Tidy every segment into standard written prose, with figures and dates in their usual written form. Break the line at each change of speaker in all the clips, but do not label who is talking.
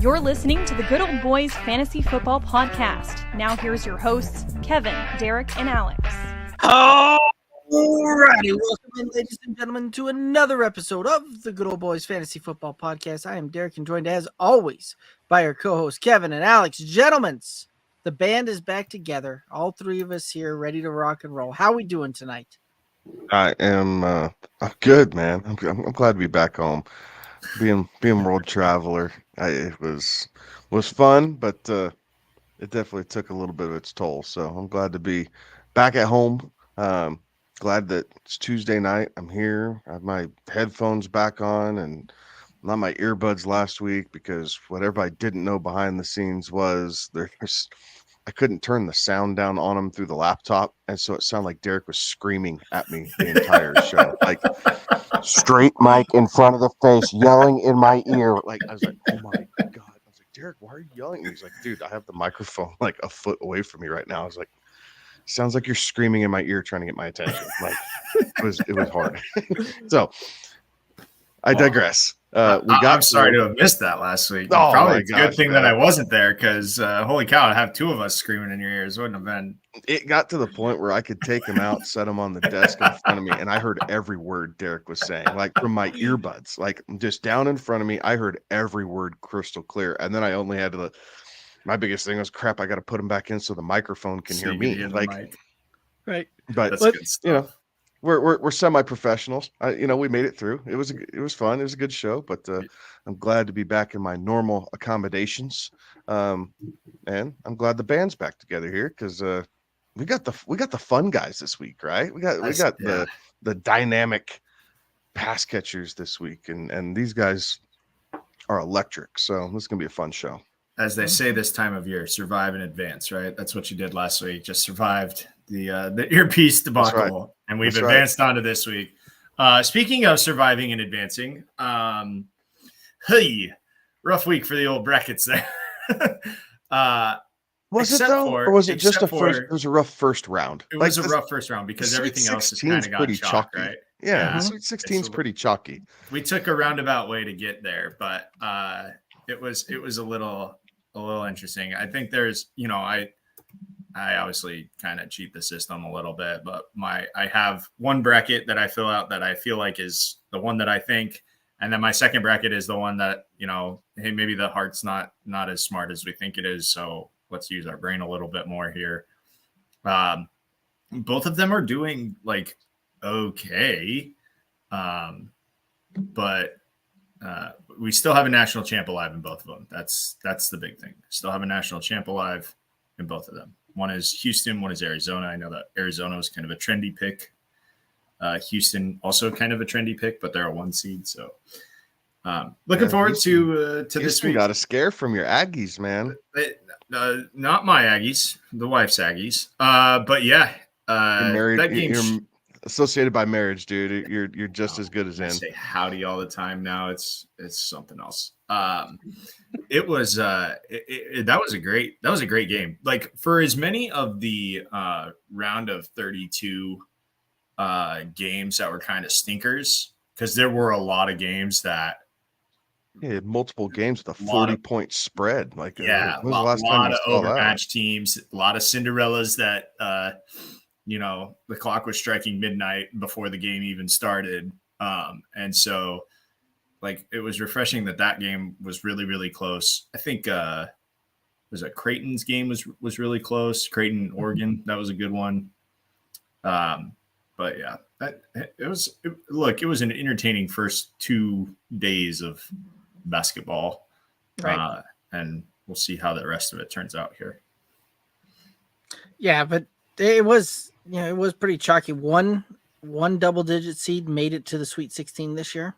You're listening to the Good Old Boys Fantasy Football Podcast. Now here's your hosts, Kevin, Derek, and Alex.
Alrighty, welcome in, ladies and gentlemen, to another episode of the Good Old Boys Fantasy Football Podcast. I am Derek, and joined as always by our co-hosts Kevin and Alex. Gentlemen, the band is back together. All three of us here, ready to rock and roll. How are we doing tonight?
I am I'm good, man. I'm glad to be back home. Being world traveler, it was fun, but it definitely took a little bit of its toll. So I'm glad to be back at home. Glad that it's Tuesday night. I'm here. I have my headphones back on and not my earbuds last week because what everybody didn't know behind the scenes was I couldn't turn the sound down on them through the laptop, and so it sounded like Derek was screaming at me the entire show, like straight mic in front of the face, yelling in my ear. Like I was like, "Oh my god!" I was like, "Derek, why are you yelling?" And he's like, "Dude, I have the microphone like a foot away from me right now." I was like, "Sounds like you're screaming in my ear, trying to get my attention." Like it was hard. So I digress.
I'm sorry to have missed that last week.
Oh,
probably it's a good thing
man.
that I wasn't there because holy cow, to have two of us screaming in your ears wouldn't have been.
It got to the point where I could take him out, set him on the desk in front of me, and I heard every word Derek was saying, like from my earbuds, like just down in front of me. I heard every word crystal clear, and then I only had to. My biggest thing was, crap, I got to put him back in so the microphone can hear me. Like,
right?
But
That's good stuff.
You know, we're semi-professionals. We made it through. It was fun. It was a good show, but I'm glad to be back in my normal accommodations. And I'm glad the band's back together here because we got the fun guys this week, right? We got the dynamic pass catchers this week, and these guys are electric. So this is gonna be a fun show.
As they say this time of year, survive in advance, right? That's what you did last week. Just survived the earpiece debacle,
right.
And we've
That's
advanced on to this week. Speaking of surviving and advancing, rough week for the old brackets there.
Was it though, or was it just first? It was a rough first round.
It was a rough first round because everything else has kind of got
pretty
chalked,
chalky,
right?
Yeah, Sweet 16 is pretty chalky.
We took a roundabout way to get there, but it was a little interesting. I think there's, I obviously kind of cheat the system a little bit, but I have one bracket that I fill out that I feel like is the one that I think, and then my second bracket is the one that, hey, maybe the heart's not as smart as we think it is, so let's use our brain a little bit more here. Both of them are doing like okay, but we still have a national champ alive in both of them. That's the big thing. Still have a national champ alive in both of them. One is Houston, one is Arizona. I know that Arizona is kind of a trendy pick. Houston also kind of a trendy pick, but they're a 1 seed. So looking forward to this week.
You got a scare from your Aggies, man.
Not my Aggies, the wife's Aggies. But yeah,
that game. You're associated by marriage, dude. You're just as good as in.
I say howdy all the time now. It's something else. It was that was a great game. Like for as many of the round of 32 games that were kind of stinkers, because there were a lot of games that
multiple games with a 40-point spread. Like
a lot of overmatched teams, a lot of Cinderellas that the clock was striking midnight before the game even started. And so like, it was refreshing that game was really, really close. I think Creighton's game was really close. Creighton, Oregon, that was a good one. But yeah, it was an entertaining first 2 days of basketball.
Right.
And we'll see how the rest of it turns out here.
Yeah, but it was pretty chalky. One double-digit seed made it to the Sweet 16 this year.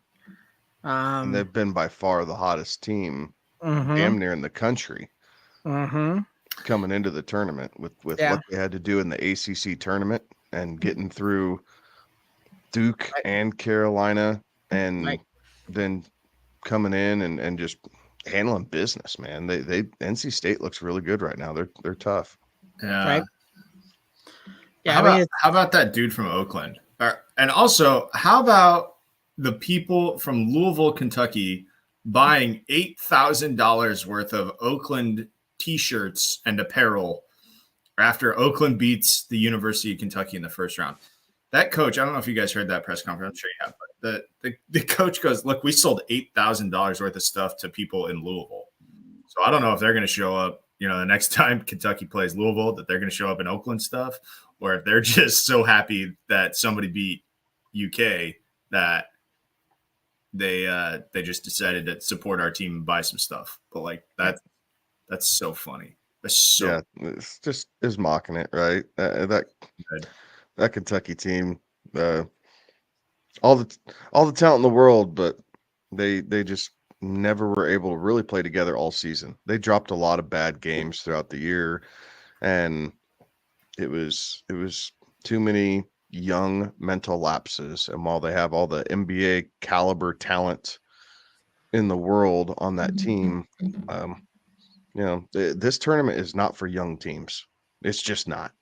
And they've been by far the hottest team, damn near in the country, coming into the tournament with what they had to do in the ACC tournament and getting through Duke and Carolina, and then coming in and just handling business, man. They NC State looks really good right now. They're tough.
Yeah.
Right?
Yeah. How about that dude from Oakland? And also, how about the people from Louisville, Kentucky, buying $8,000 worth of Oakland T-shirts and apparel after Oakland beats the University of Kentucky in the first round. That coach, I don't know if you guys heard that press conference. I'm sure you have, but the coach goes, look, we sold $8,000 worth of stuff to people in Louisville. So I don't know if they're going to show up, the next time Kentucky plays Louisville, that they're going to show up in Oakland stuff, or if they're just so happy that somebody beat UK that they just decided to support our team and buy some stuff. But like that's so funny.
It's just is mocking it, right? That Kentucky team, all the talent in the world, but they just never were able to really play together all season. They dropped a lot of bad games throughout the year, and it was too many young mental lapses. And while they have all the NBA caliber talent in the world on that team, this tournament is not for young teams. It's just not.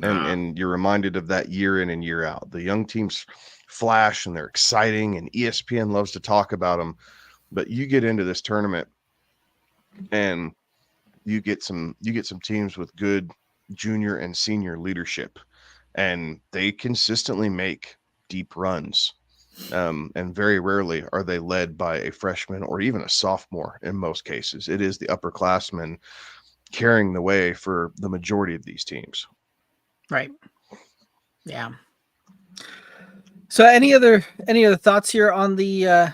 And you're reminded of that year in and year out. The young teams flash and they're exciting, and ESPN loves to talk about them. But you get into this tournament and you get some teams with good junior and senior leadership, and they consistently make deep runs. And very rarely are they led by a freshman or even a sophomore. In most cases, it is the upperclassmen carrying the way for the majority of these teams.
Right. Yeah. So any other thoughts here on the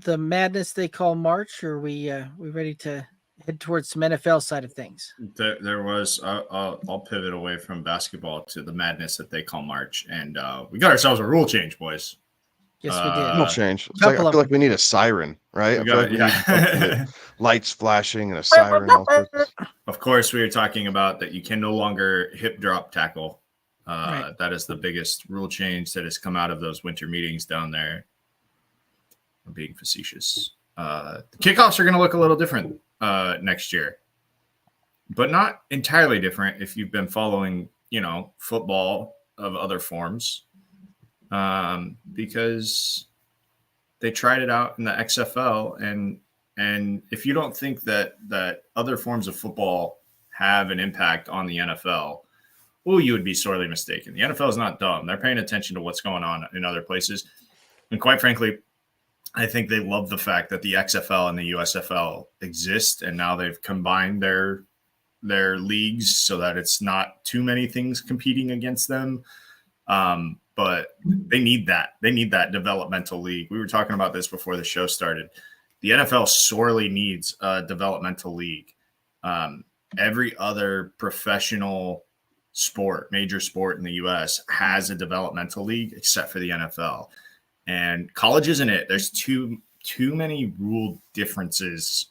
madness they call March, or we ready to head towards some NFL side of things?
There was I'll pivot away from basketball to the madness that they call March, and we got ourselves a rule change, boys.
Yes, we did.
Rule change. It's like, I feel like we need a siren, right? We need lights flashing and a siren.
Of course, we were talking about that you can no longer hip drop tackle.
Right.
That is the biggest rule change that has come out of those winter meetings down there. I'm being facetious. The kickoffs are going to look a little different next year, but not entirely different if you've been following, football of other forms, because they tried it out in the XFL, and if you don't think that other forms of football have an impact on the NFL, well, you would be sorely mistaken. The NFL is not dumb. They're paying attention to what's going on in other places. And quite frankly, I think they love the fact that the XFL and the USFL exist, and now they've combined their leagues so that it's not too many things competing against them. But they need that. They need that developmental league. We were talking about this before the show started. The NFL sorely needs a developmental league. Every other professional sport, major sport in the U.S. has a developmental league except for the NFL. And college isn't it. There's too many rule differences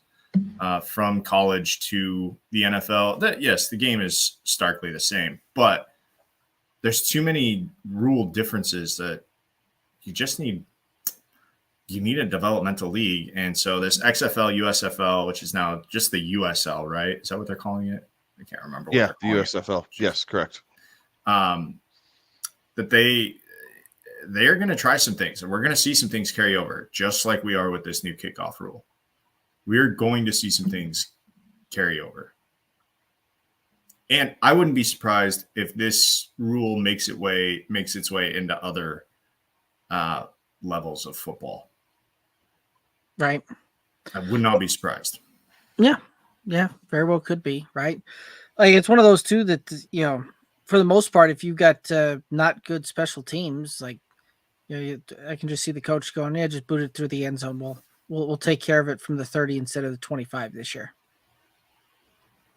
from college to the NFL. Yes, the game is starkly the same, but there's too many rule differences that you need a developmental league. And so this XFL, USFL, which is now just the USL, right? Is that what they're calling it? I can't remember.
Yeah, the USFL. Yes, correct.
That they're going to try some things, and we're going to see some things carry over, just like we are with this new kickoff rule. We're going to see some things carry over. And I wouldn't be surprised if this rule makes its way into other levels of football.
Right.
I would not be surprised.
Yeah. Yeah, very well could be, right? Like, it's one of those two that, for the most part, if you've got not good special teams, like, I can just see the coach going, yeah, just boot it through the end zone. We'll take care of it from the 30 instead of the 25 this year.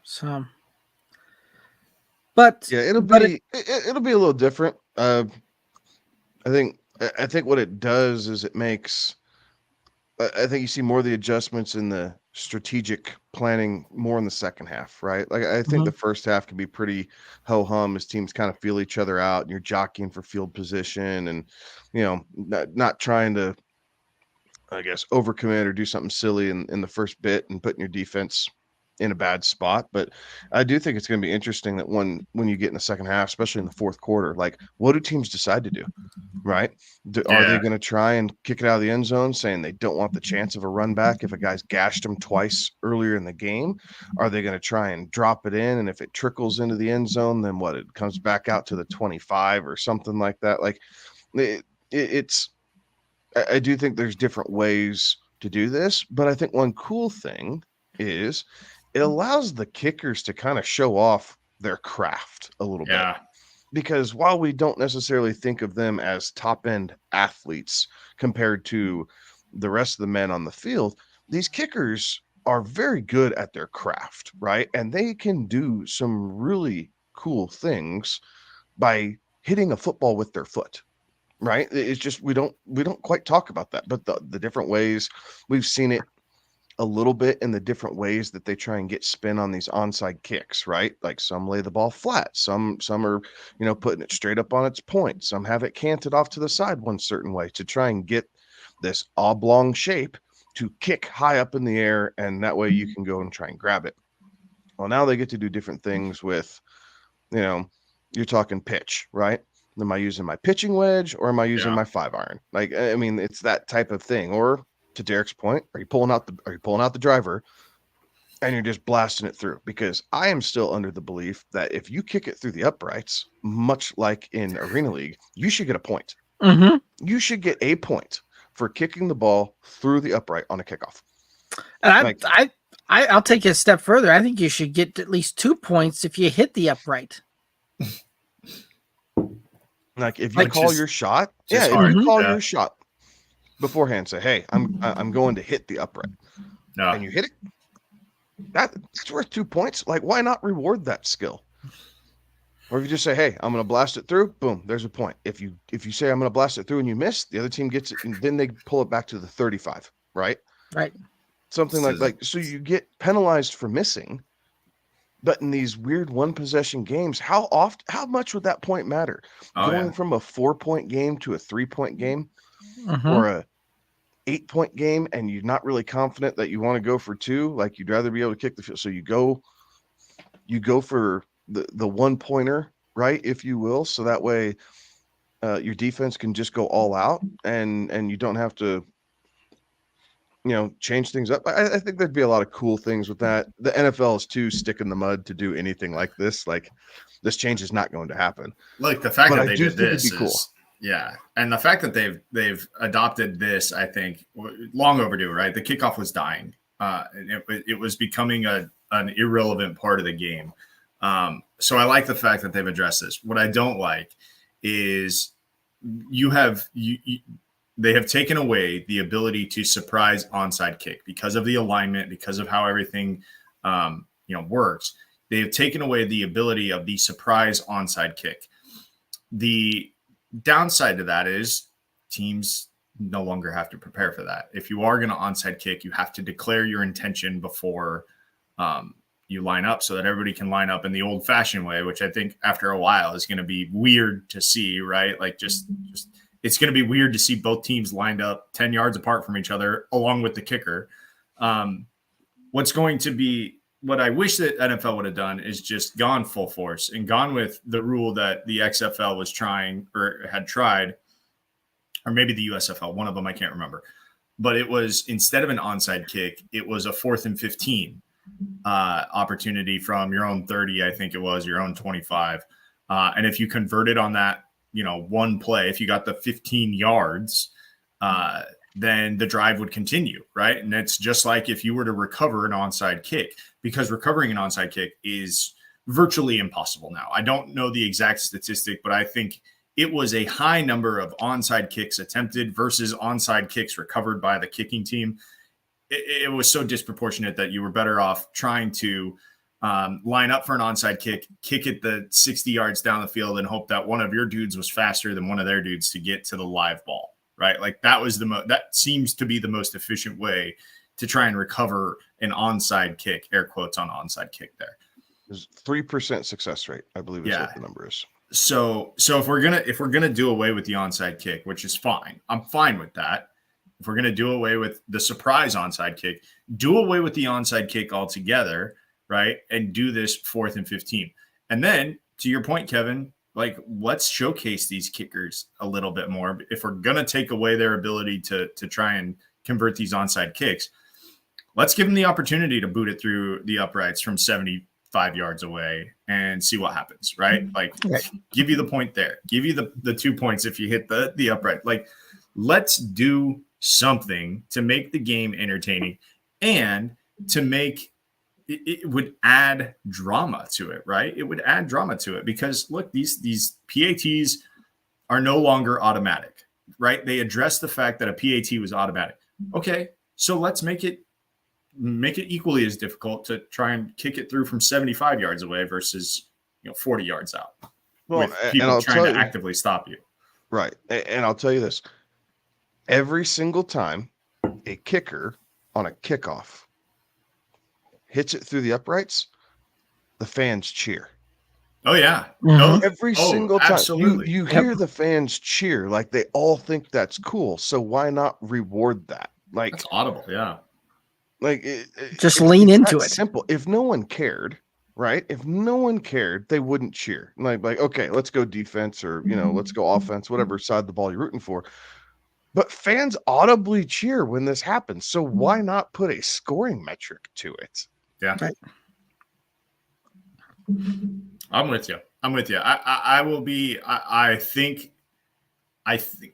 So, but
yeah, it'll be a little different. I think what it does is it makes. I think you see more of the adjustments in the strategic planning more in the second half, right? Like, I think the first half can be pretty ho-hum as teams kind of feel each other out, and you're jockeying for field position and, not trying to, I guess, overcommit or do something silly in the first bit and putting your defense in a bad spot. But I do think it's going to be interesting that when you get in the second half, especially in the fourth quarter, like what do teams decide to do? Right? Are they going to try and kick it out of the end zone, saying they don't want the chance of a run back if a guy's gashed them twice earlier in the game? Are they going to try and drop it in, and if it trickles into the end zone, then what? It comes back out to the 25 or something like that. Like it's. I do think there's different ways to do this, but I think one cool thing is it allows the kickers to kind of show off their craft a little bit. Because while we don't necessarily think of them as top-end athletes compared to the rest of the men on the field, these kickers are very good at their craft, right? And they can do some really cool things by hitting a football with their foot, right? It's just we don't quite talk about that, but the different ways we've seen it a little bit in the different ways that they try and get spin on these onside kicks, right? Like some lay the ball flat, some are, putting it straight up on its point, some have it canted off to the side one certain way to try and get this oblong shape to kick high up in the air, and that way you can go and try and grab it. Well, now they get to do different things with, you're talking pitch, right? Am I using my pitching wedge or am I using my 5-iron? Like, I mean, it's that type of thing. Or to Derek's point, are you pulling out the driver and you're just blasting it through? Because I am still under the belief that if you kick it through the uprights, much like in Arena League, you should get a point.
Mm-hmm.
You should get a point for kicking the ball through the upright on a kickoff.
And I'll take it a step further. I think you should get at least 2 points if you hit the upright.
Like if you call your shot, if you call your shot beforehand, say, "Hey, I'm going to hit the upright," and you hit it, that's worth 2 points. Like, why not reward that skill? Or if you just say, "Hey, I'm going to blast it through," boom, there's a point. If you say, "I'm going to blast it through," and you miss, the other team gets it, and then they pull it back to the 35, right?
Right.
Something like so you get penalized for missing. But in these weird one possession games, how much would that point matter? Going from a 4-point game to a 3-point game, or a 8-point game, and you're not really confident that you want to go for 2, like you'd rather be able to kick the field. So you go for the 1-pointer, right? If you will. So that way your defense can just go all out and you don't have to, change things up. I think there'd be a lot of cool things with that. The NFL is too stick in the mud to do anything like this. Like, this change is not going to happen.
Like the fact that they did this
is cool.
And the fact that they've adopted this, I think, long overdue. Right, the kickoff was dying. It was becoming an irrelevant part of the game. So I like the fact that they've addressed this. What I don't like is they have taken away the ability to surprise onside kick because of the alignment, because of how everything works. They have taken away the ability of the surprise onside kick. The downside to that is teams no longer have to prepare for that. If you are going to onside kick, you have to declare your intention before you line up so that everybody can line up in the old fashioned way, which I think after a while is going to be weird to see, right? Like just it's going to be weird to see both teams lined up 10 yards apart from each other, along with the kicker. What I wish that NFL would have done is just gone full force and gone with the rule that the XFL was trying or had tried, or maybe the USFL, one of them, I can't remember. But it was, instead of an onside kick, it was a 4th and 15 opportunity from your own 30, I think it was, your own 25. And if you converted on that, one play, if you got the 15 yards, then the drive would continue, right? And it's just like if you were to recover an onside kick, because recovering an onside kick is virtually impossible now. I don't know the exact statistic, but I think it was a high number of onside kicks attempted versus onside kicks recovered by the kicking team. It was so disproportionate that you were better off trying to line up for an onside kick it the 60 yards down the field and hope that one of your dudes was faster than one of their dudes to get to the live ball, right? Like that was that seems to be the most efficient way to try and recover an onside kick, air quotes on onside kick there.
There's 3% success rate, I believe is what the number is.
So if we're gonna do away with the onside kick, which is fine, I'm fine with that. If we're gonna do away with the surprise onside kick, do away with the onside kick altogether, right? And do this 4th and 15. And then to your point, Kevin, like let's showcase these kickers a little bit more. If we're going to take away their ability to try and convert these onside kicks, let's give them the opportunity to boot it through the uprights from 75 yards away and see what happens, right? Like give you the point there, give you the 2 points if you hit the upright. Like let's do something to make the game entertaining and to make it would add drama to it, right? It would add drama to it because look, these PATs are no longer automatic, right? They address the fact that a PAT was automatic. Okay, so let's make it equally as difficult to try and kick it through from 75 yards away versus 40 yards out.
Well,
with people trying to actively stop you.
Right. And I'll tell you this. Every single time a kicker on a kickoff hits it through the uprights, the fans cheer.
Oh, yeah.
Every single time.
Absolutely.
You hear the fans cheer. Like they all think that's cool. So why not reward that? Like
that's audible. Yeah.
Like
just lean into it.
Simple. If no one cared, right? If no one cared, they wouldn't cheer. Like, okay, let's go defense or, let's go offense, whatever side of the ball you're rooting for. But fans audibly cheer when this happens. So why not put a scoring metric to it?
Yeah. Right. I'm with you. I will be, I think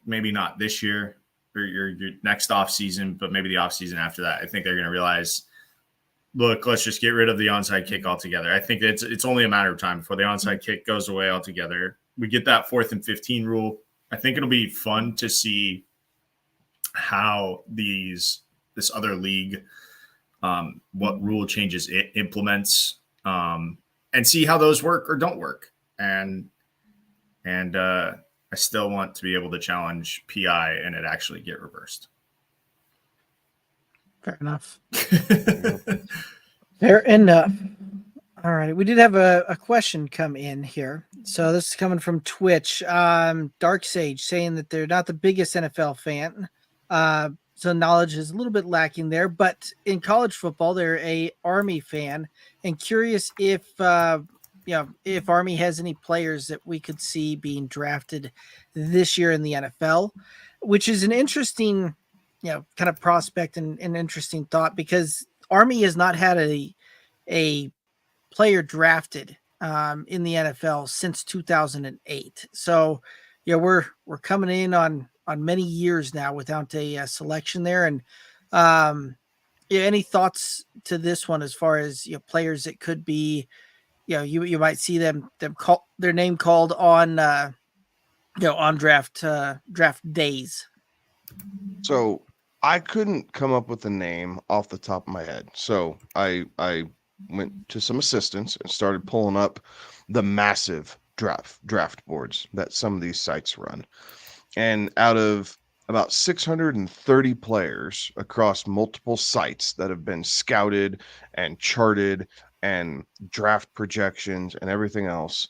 maybe not this year or your next off season, but maybe the off season after that. I think they're going to realize, look, let's just get rid of the onside kick altogether. I think it's only a matter of time before the onside kick goes away altogether. We get that 4th and 15 rule. I think it'll be fun to see how this other league, what rule changes it implements, and see how those work or don't work. And I still want to be able to challenge PI and it actually get reversed.
Fair enough. Fair enough. All right. We did have a question come in here. So this is coming from Twitch. Dark Sage saying that they're not the biggest NFL fan. So knowledge is a little bit lacking there, but in college football, they're a Army fan and curious if Army has any players that we could see being drafted this year in the NFL, which is an interesting, kind of prospect and an interesting thought because Army has not had a player drafted in the NFL since 2008. So, we're coming in on many years now without a selection there. And any thoughts to this one as far as players that could be, you might see them call their name called on on draft days.
So I couldn't come up with a name off the top of my head. So I went to some assistants and started pulling up the massive draft boards that some of these sites run. And out of about 630 players across multiple sites that have been scouted and charted and draft projections and everything else,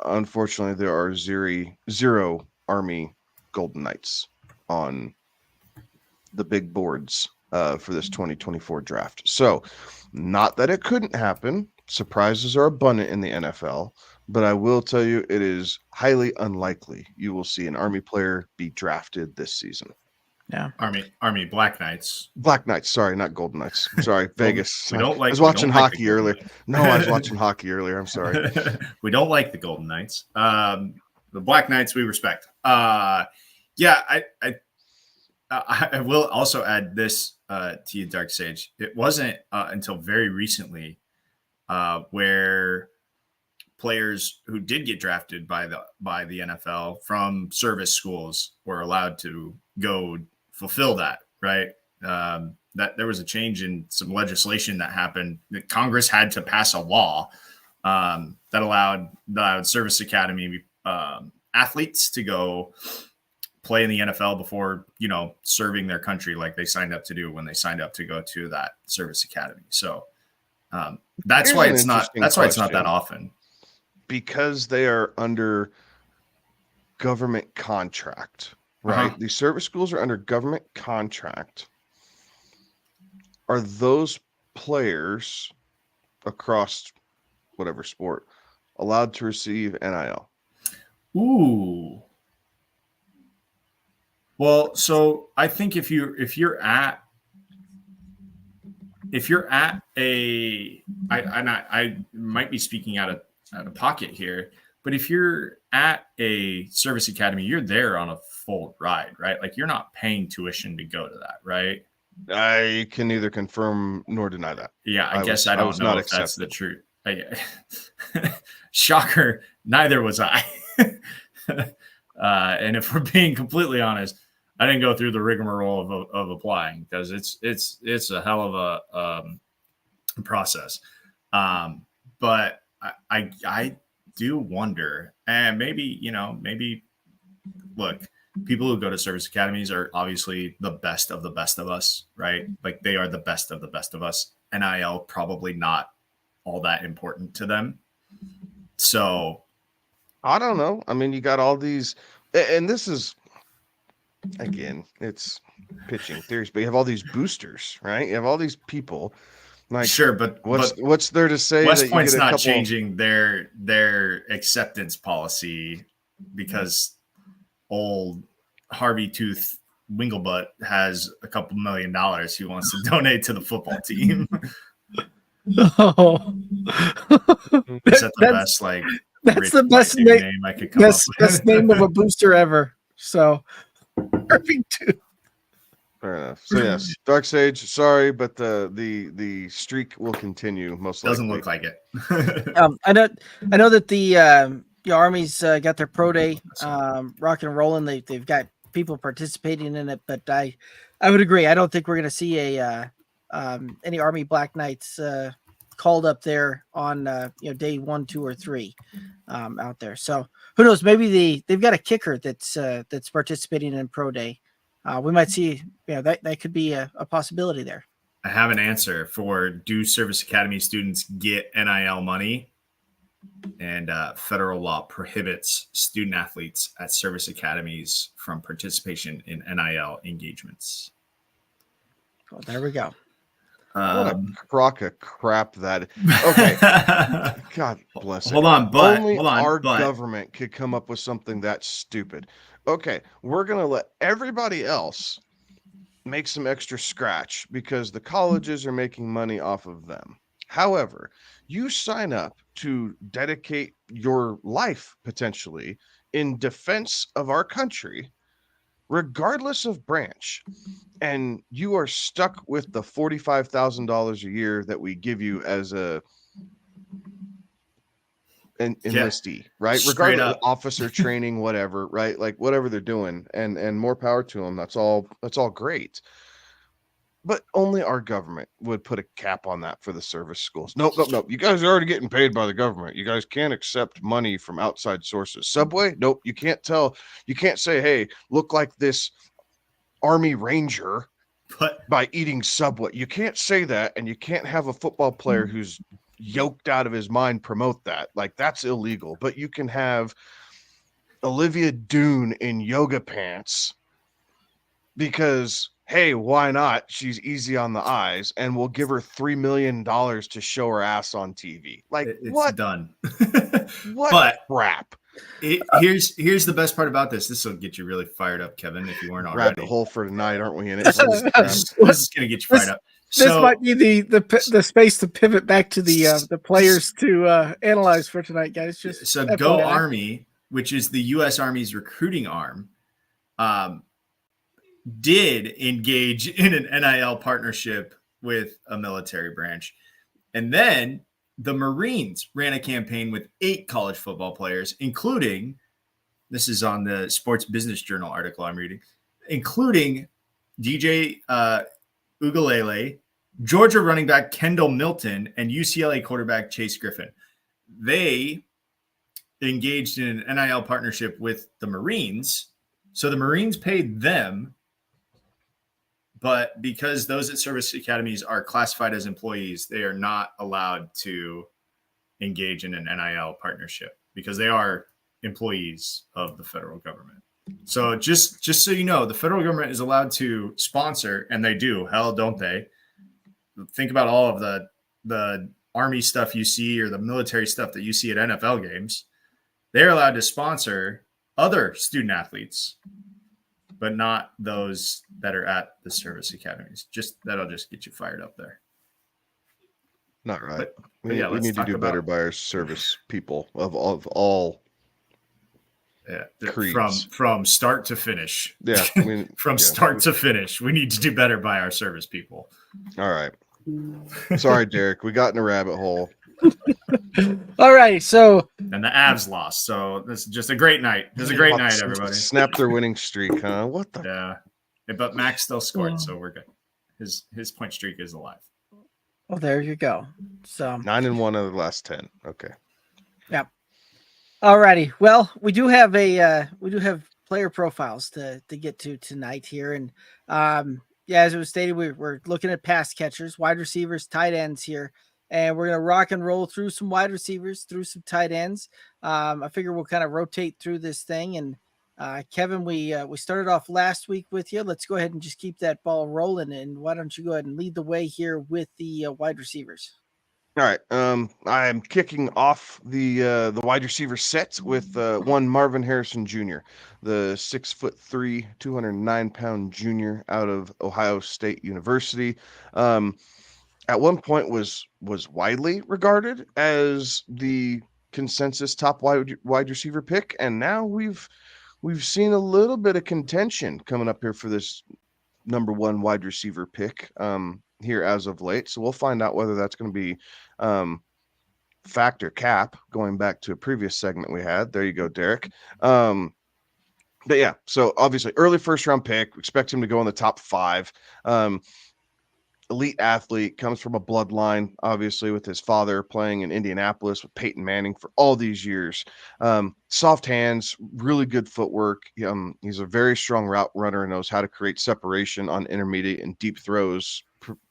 unfortunately, there are zero Army Golden Knights on the big boards for this 2024 draft. So not that it couldn't happen. Surprises are abundant in the NFL, but I will tell you it is highly unlikely you will see an Army player be drafted this season.
Yeah.
Army Black Knights.
Black Knights, sorry, not Golden Knights. Sorry, Vegas.
I was
watching hockey earlier. No, I was watching hockey earlier. I'm sorry.
We don't like the Golden Knights. The Black Knights we respect. I will also add this to you, Dark Sage. It wasn't until very recently where players who did get drafted by the NFL from service schools were allowed to go fulfill that, right? That there was a change in some legislation that happened. That Congress had to pass a law that allowed service academy athletes to go play in the NFL before, serving their country like they signed up to do when they signed up to go to that service academy. So that's why it's not that often.
Because they are under government contract, right?
Uh-huh.
These service schools are under government contract. Are those players across whatever sport allowed to receive NIL?
Ooh. Well, so I think if you're at I might be speaking out of pocket here, but if you're at a service academy, you're there on a full ride, right? Like you're not paying tuition to go to that, right?
I can neither confirm nor deny that.
Yeah, I guess I don't know if that's the truth. Shocker, neither was I. And if we're being completely honest, I didn't go through the rigmarole of applying because it's a hell of a process. But I do wonder, and maybe look, people who go to service academies are obviously the best of us, right? Like they are the best of us. NIL probably not all that important to them. So
I don't know. I mean, you got all these, and this is, again, it's pitching theories, but you have all these boosters, right? You have all these people. Like,
sure, but
what's there to say?
West
that
Point's
you get
not changing their acceptance policy because old Harvey Tooth Winglebutt has a couple $1 million he wants to donate to the football team.
Oh,
Is that the best
that's the best name
I could come up with?
Best name of a booster ever. So perfect too.
Fair enough. So yes, Dark Sage. Sorry, but the streak will continue. Most
Doesn't
likely.
look like it.
I know that the Army's got their pro day rock and rolling. They've got people participating in it, but I would agree. I don't think we're going to see any Army Black Knights called up there on day 1, 2, or 3 out there. So who knows? Maybe they've got a kicker that's participating in pro day. We might see. That could be a possibility there.
I have an answer for: do service academy students get NIL money? And federal law prohibits student athletes at service academies from participation in NIL engagements.
Well, there we go.
What a crock of crap that. Okay. God bless it.
Hold on,
our government could come up with something that stupid. Okay, we're gonna let everybody else make some extra scratch because the colleges are making money off of them. However, you sign up to dedicate your life potentially in defense of our country, regardless of branch, and you are stuck with the $45,000 a year that we give you as an enlistee, right?
Straight
Regardless
up.
of officer training, whatever, right? Like whatever they're doing, and more power to them. That's all great. But only our government would put a cap on that for the service schools. Nope. You guys are already getting paid by the government. You guys can't accept money from outside sources. Subway? Nope. You can't say, hey, look like this Army Ranger by eating Subway. You can't say that, and you can't have a football player who's yoked out of his mind promote that. Like, that's illegal. But you can have Olivia Doon in yoga pants because... hey, why not? She's easy on the eyes, and we'll give her $3 million to show her ass on TV. Like,
it's
what?
Done.
What crap?
Here's the best part about this. This will get you really fired up, Kevin, if you weren't already.
Rabbit hole for tonight, aren't we in it?
This is going to get you fired up.
This might be the space to pivot back to the players to analyze for tonight, guys. Just
so Go Army, which is the U.S. Army's recruiting arm, did engage in an NIL partnership with a military branch. And then the Marines ran a campaign with 8 college football players, including, this is on the Sports Business Journal article I'm reading, including DJ Ugalele, Georgia running back Kendall Milton, and UCLA quarterback Chase Griffin. They engaged in an NIL partnership with the Marines. So the Marines paid them, but because those at service academies are classified as employees, they are not allowed to engage in an NIL partnership because they are employees of the federal government. So just so you know, the federal government is allowed to sponsor, and they do. Hell, don't they? Think about all of the Army stuff you see or the military stuff that you see at NFL games, they're allowed to sponsor other student athletes, but not those that are at the service academies. That'll just get you fired up there.
Not right.
But
we
yeah, let's
need to
talk
do better
about-
by our service people of all creeds.
From start to finish.
Yeah,
Start to finish, we need to do better by our service people.
All right. Sorry, Derek. We got in a rabbit hole.
All right, so
And the Avs lost, so this is just a great night. This is a great night, everybody.
Snap their winning streak, huh? What the?
Yeah, but Max still scored, so we're good. His point streak is alive.
well, there you go. So
9-1 out of the last 10. Okay.
yeah. All righty. Well, we do have player profiles to get to tonight here, and yeah, as it was stated, we're looking at pass catchers, wide receivers, tight ends here. And we're going to rock and roll through some wide receivers, through some tight ends. I figure we'll kind of rotate through this thing. And Kevin, we started off last week with you. Let's go ahead and just keep that ball rolling. And why don't you go ahead and lead the way here with the wide receivers?
All right. I'm kicking off the wide receiver set with one Marvin Harrison Jr., the 6'3", 209-pound junior out of Ohio State University. At one point was widely regarded as the consensus top wide receiver pick, and now we've seen a little bit of contention coming up here for this number one wide receiver pick here as of late. So we'll find out whether that's going to be factor cap, going back to a previous segment we had. There you go, Derek. But yeah, so obviously early first round pick, expect him to go in the top 5. Elite athlete, comes from a bloodline, obviously, with his father playing in Indianapolis with Peyton Manning for all these years. Soft hands, really good footwork. He's a very strong route runner and knows how to create separation on intermediate and deep throws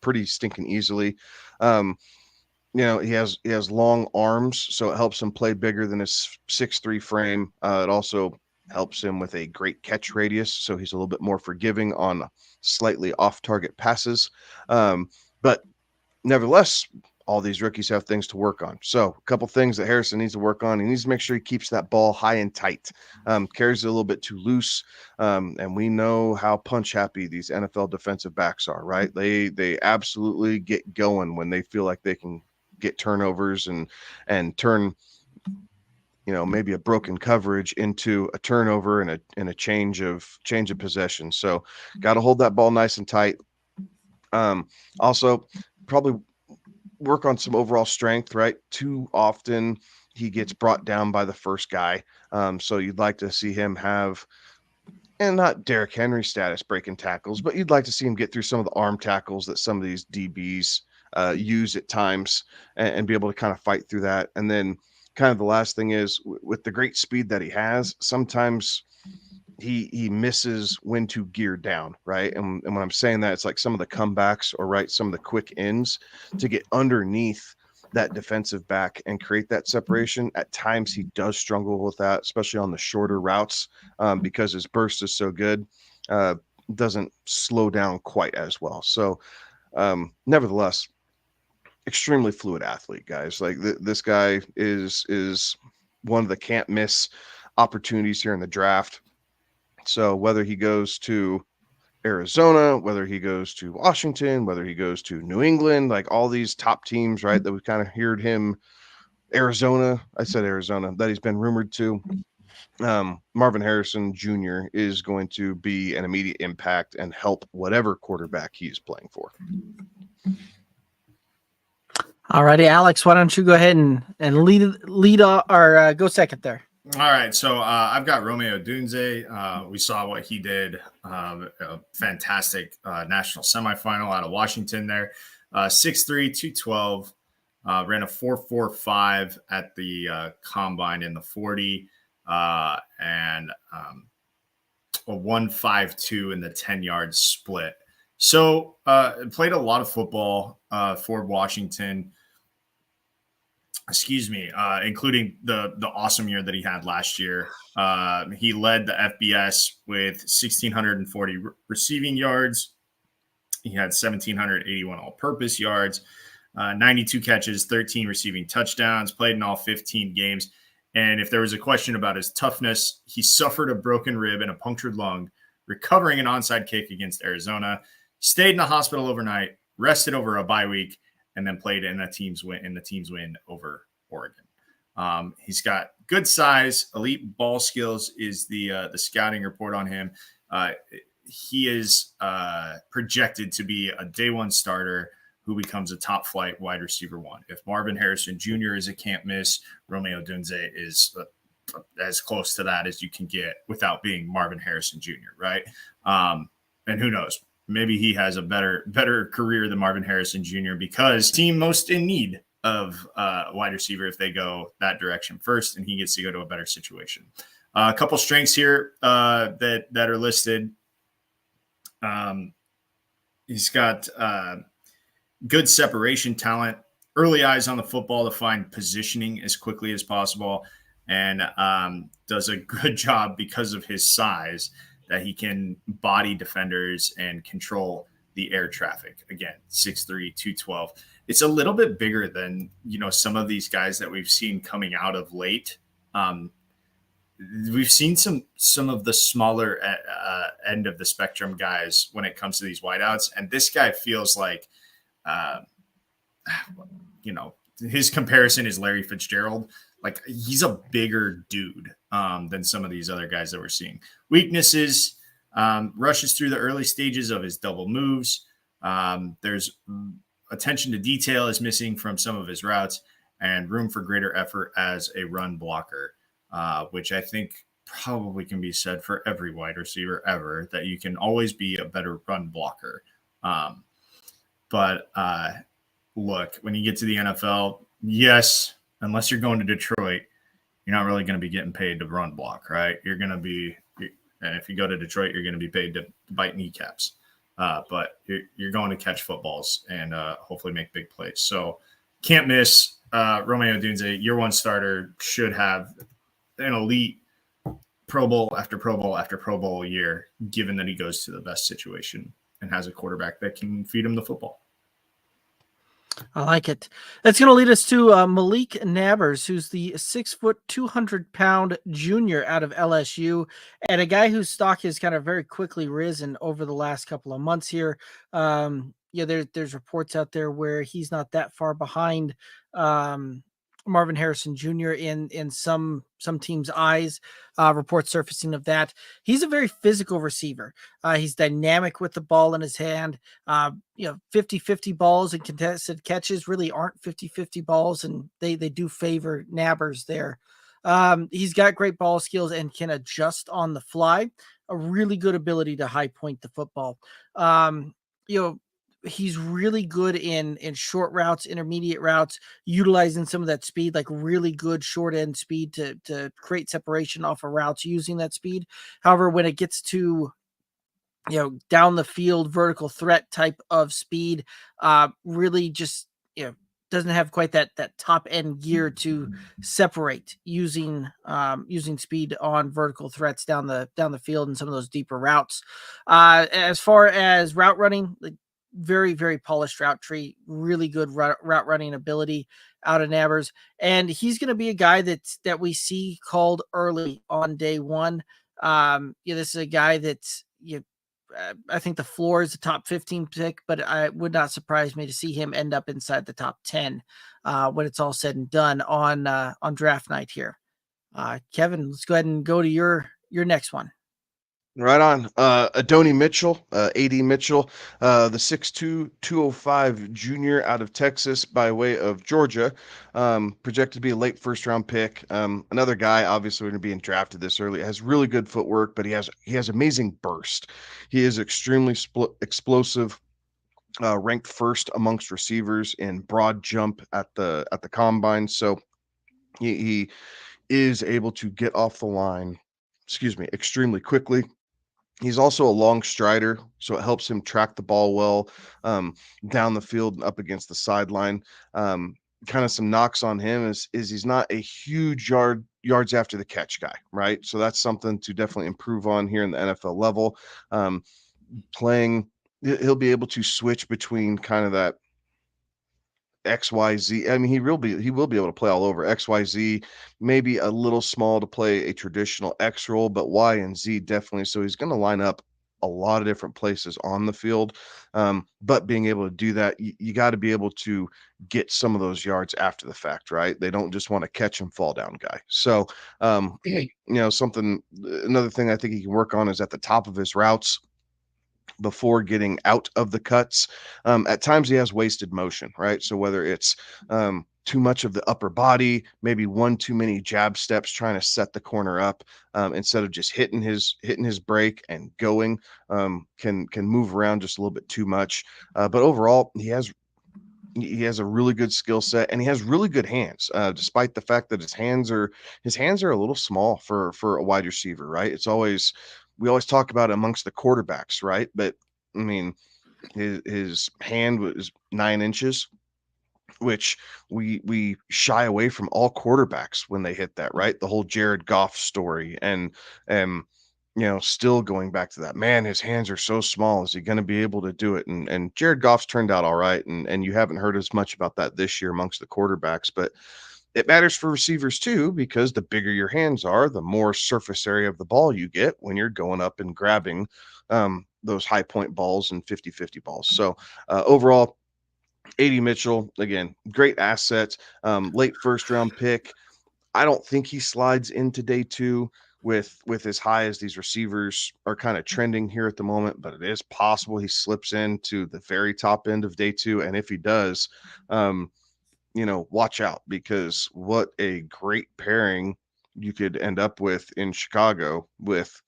pretty stinking easily. He has long arms, so it helps him play bigger than his 6'3" frame. It also helps him with a great catch radius, so he's a little bit more forgiving on slightly off-target passes. But nevertheless, all these rookies have things to work on. So a couple things that Harrison needs to work on. He needs to make sure he keeps that ball high and tight, carries it a little bit too loose. And we know how punch happy these NFL defensive backs are, right? They absolutely get going when they feel like they can get turnovers and turn maybe a broken coverage into a turnover and a change of possession. So got to hold that ball nice and tight. Also probably work on some overall strength, right? Too often he gets brought down by the first guy. So you'd like to see him have, and not Derrick Henry status breaking tackles, but you'd like to see him get through some of the arm tackles that some of these DBs use at times and be able to kind of fight through that. And then kind of the last thing is with the great speed that he has, sometimes he misses when to gear down, right? And when I'm saying that, it's like some of the comebacks or some of the quick ends to get underneath that defensive back and create that separation. At times he does struggle with that, especially on the shorter routes, because his burst is so good, doesn't slow down quite as well. So nevertheless, extremely fluid athlete, guys. Like this guy is one of the can't miss opportunities here in the draft. So whether he goes to Arizona, whether he goes to Washington, whether he goes to New England, like all these top teams, right, that we kind of heard him, Arizona, that he's been rumored to. Marvin Harrison Jr. is going to be an immediate impact and help whatever quarterback he is playing for.
All righty, Alex, why don't you go ahead and lead or go second there?
All right, so I've got Romeo Dunze. We saw what he did, a fantastic national semifinal out of Washington there. 6'3", 212, ran a 4.45 at the combine in the 40, and a 1.52 in the 10-yard split. So played a lot of football for Washington. Including the awesome year that he had last year. He led the FBS with 1,640 receiving yards. He had 1,781 all-purpose yards. 92 catches, 13 receiving touchdowns, played in all 15 games. And if there was a question about his toughness, he suffered a broken rib and a punctured lung, recovering an onside kick against Arizona, stayed in the hospital overnight, rested over a bye week, and then played in the team's win over Oregon. He's got good size, elite ball skills is the scouting report on him. He is projected to be a day one starter who becomes a top flight wide receiver one. If Marvin Harrison Jr. is a can't miss, Romeo Dunze is as close to that as you can get without being Marvin Harrison Jr., right? And who knows? Maybe he has a better career than Marvin Harrison Jr. because team most in need of wide receiver if they go that direction first, and he gets to go to a better situation. A couple strengths here that are listed. He's got good separation talent, early eyes on the football to find positioning as quickly as possible, and does a good job because of his size that he can body defenders and control the air traffic. Again, 6'3", 212. It's a little bit bigger than, some of these guys that we've seen coming out of late. We've seen some of the smaller end of the spectrum guys when it comes to these wideouts, and this guy feels like, his comparison is Larry Fitzgerald. Like, he's a bigger dude than some of these other guys that we're seeing. Weaknesses, rushes through the early stages of his double moves. There's attention to detail is missing from some of his routes, and room for greater effort as a run blocker, which I think probably can be said for every wide receiver ever, that you can always be a better run blocker. But look, when you get to the NFL, yes, unless you're going to Detroit, you're not really going to be getting paid to run block, right? You're going to be, and if you go to Detroit, you're going to be paid to bite kneecaps. But you're going to catch footballs and hopefully make big plays. So can't miss. Romeo Dunze, year one starter, should have an elite Pro Bowl after Pro Bowl after Pro Bowl year, given that he goes to the best situation and has a quarterback that can feed him the football.
I like it. That's going to lead us to Malik Nabers, who's the 6 foot, 200-pound junior out of LSU, and a guy whose stock has kind of very quickly risen over the last couple of months here. There's reports out there where he's not that far behind Marvin Harrison Jr. in some teams' eyes. Reports surfacing of that. He's a very physical receiver. He's dynamic with the ball in his hand. 50-50 balls and contested catches really aren't 50-50 balls, and they do favor Nabers there. He's got great ball skills and can adjust on the fly. A really good ability to high point the football. He's really good in short routes, intermediate routes, utilizing some of that speed, like really good short end speed to create separation off of routes using that speed. However, when it gets to, down the field, vertical threat type of speed, really just, doesn't have quite that top end gear to separate using speed on vertical threats down the field and some of those deeper routes. As far as route running, like, very, very polished route tree, really good route running ability out of Nabers. And he's going to be a guy that we see called early on day one. This is a guy that's, I think the floor is the top 15 pick, but it would not surprise me to see him end up inside the top 10 when it's all said and done on draft night here. Kevin, let's go ahead and go to your next one.
Right on. Adonai Mitchell, AD Mitchell, the 6'2", 205 junior out of Texas by way of Georgia, projected to be a late first-round pick. Another guy, obviously, going to be drafted this early, has really good footwork, but he has amazing burst. He is extremely explosive. Ranked first amongst receivers in broad jump at the combine, so he is able to get off the line, extremely quickly. He's also a long strider, so it helps him track the ball well down the field and up against the sideline. Kind of some knocks on him is he's not a huge yards after the catch guy, right? So that's something to definitely improve on here in the NFL level. He'll be able to switch between kind of that XYZ. I mean, he will be able to play all over. XYZ, maybe a little small to play a traditional X role, but Y and Z definitely. So he's going to line up a lot of different places on the field. But being able to do that, you got to be able to get some of those yards after the fact, right? They don't just want to catch and fall down guy. So, another thing I think he can work on is at the top of his routes before getting out of the cuts. At times he has wasted motion, right? So whether it's too much of the upper body, maybe one too many jab steps trying to set the corner up, instead of just hitting his break and going, can move around just a little bit too much. But overall, he has a really good skill set, and he has really good hands, despite the fact that his hands are a little small for a wide receiver, right? We always talk about it amongst the quarterbacks, right? But I mean, his hand was 9 inches, which we shy away from all quarterbacks when they hit that, right? The whole Jared Goff story, and still going back to that, man, his hands are so small. Is he going to be able to do it? And Jared Goff's turned out all right, and you haven't heard as much about that this year amongst the quarterbacks, but it matters for receivers too, because the bigger your hands are, the more surface area of the ball you get when you're going up and grabbing those high point balls and 50-50 balls. So overall, A.D. Mitchell, again, great asset, late first round pick. I don't think he slides into day 2 with as high as these receivers are kind of trending here at the moment, but it is possible he slips into the very top end of day 2. And if he does, watch out, because what a great pairing you could end up with in Chicago with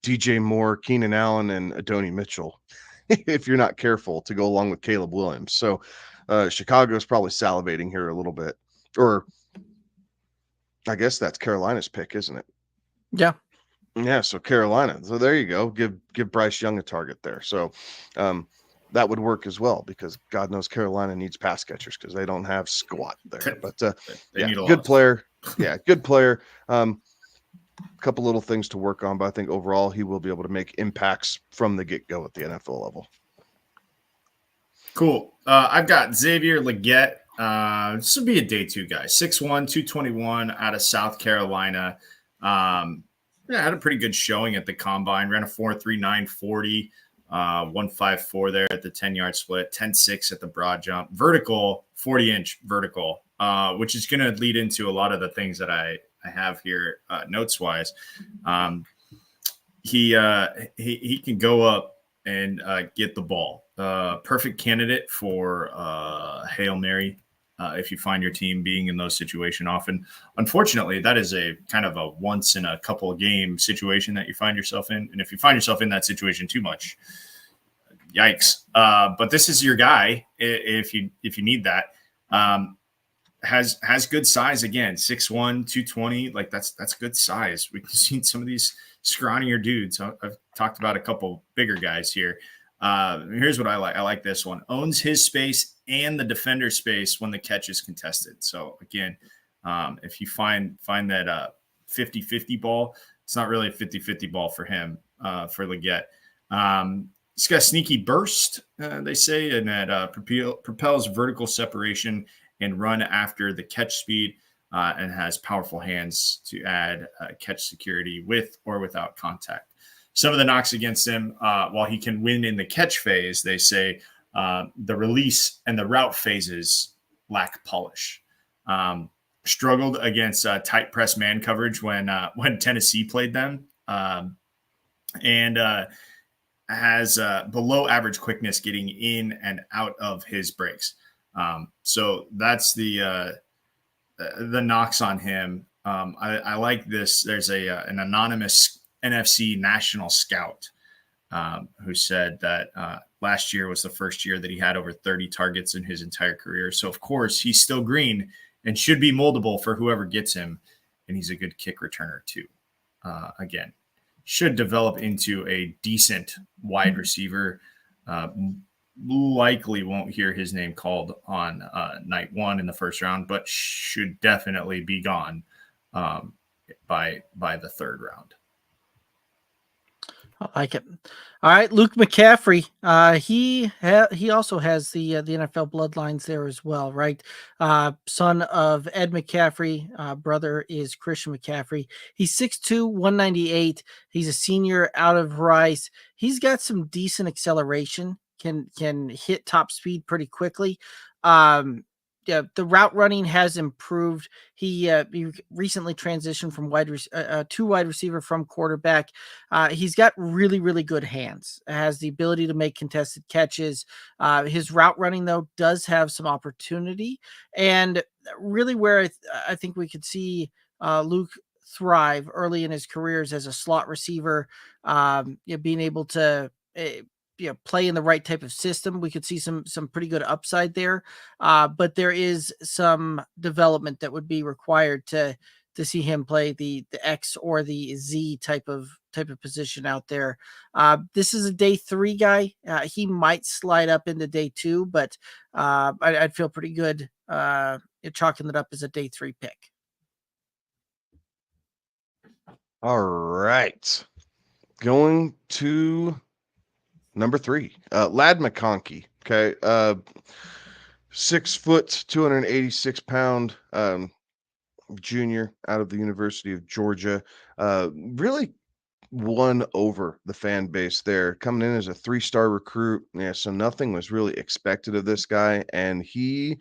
DJ Moore, Keenan Allen, and Adonai Mitchell, if you're not careful, to go along with Caleb Williams. So Chicago is probably salivating here a little bit, or I guess that's Carolina's pick, isn't it?
Yeah.
Yeah. So Carolina. So there you go. Give Bryce Young a target there. So that would work as well, because God knows Carolina needs pass catchers because they don't have squat there. But good player. Yeah, good player. Couple little things to work on, but I think overall he will be able to make impacts from the get-go at the NFL level.
Cool. I've got Xavier Legette. This would be a day 2 guy. 6'1", 221 out of South Carolina. Had a pretty good showing at the combine. Ran a 4.39 40, 1.54 there at the 10-yard split, 10.6 at the broad jump, vertical 40-inch vertical, which is going to lead into a lot of the things that I have here notes wise. He can go up and get the ball. Perfect candidate for Hail Mary. If you find your team being in those situations often. Unfortunately, that is a kind of a once in a couple of game situation that you find yourself in. And if you find yourself in that situation too much, yikes. But this is your guy if you need that. Has good size again, 6'1", 220. Like that's good size. We've seen some of these scrawnier dudes. I've talked about a couple bigger guys here. Here's what I like. I like this one. Owns his space and the defender space when the catch is contested. So again, if you find that 50-50 ball, it's not really a 50-50 ball for him, for Legette. He's got sneaky burst, they say, and that propels vertical separation and run after the catch speed, and has powerful hands to add catch security with or without contact. Some of the knocks against him, while he can win in the catch phase, they say the release and the route phases lack polish. Struggled against tight press man coverage when Tennessee played them, and has below average quickness getting in and out of his breaks. So that's the knocks on him. I like this. There's an anonymous NFC national scout who said that last year was the first year that he had over 30 targets in his entire career. So, of course, he's still green and should be moldable for whoever gets him. And he's a good kick returner, too. Again, should develop into a decent wide receiver. Likely won't hear his name called on night 1 in the first round, but should definitely be gone by the 3rd round.
I like it. All right, Luke McCaffrey. He also has the NFL bloodlines there as well, right? Son of Ed McCaffrey. Brother is Christian McCaffrey. He's 6'2", 198. He's a senior out of Rice. He's got some decent acceleration. Can hit top speed pretty quickly. Yeah, the route running has improved. He recently transitioned from to wide receiver from quarterback. He's got really, really good hands, has the ability to make contested catches. His route running, though, does have some opportunity. And really where I think we could see Luke thrive early in his careers as a slot receiver, being able to play in the right type of system. We could see some pretty good upside there. But there is some development that would be required to see him play the X or the Z type of position out there. This is a day 3 guy. He might slide up into day 2, but I'd feel pretty good chalking it up as a day 3 pick.
All right. Going to number 3, Lad McConkey. Okay. 6 foot, 286 pound, junior out of the University of Georgia. Really won over the fan base there, coming in as a 3-star recruit. Yeah, so nothing was really expected of this guy, and he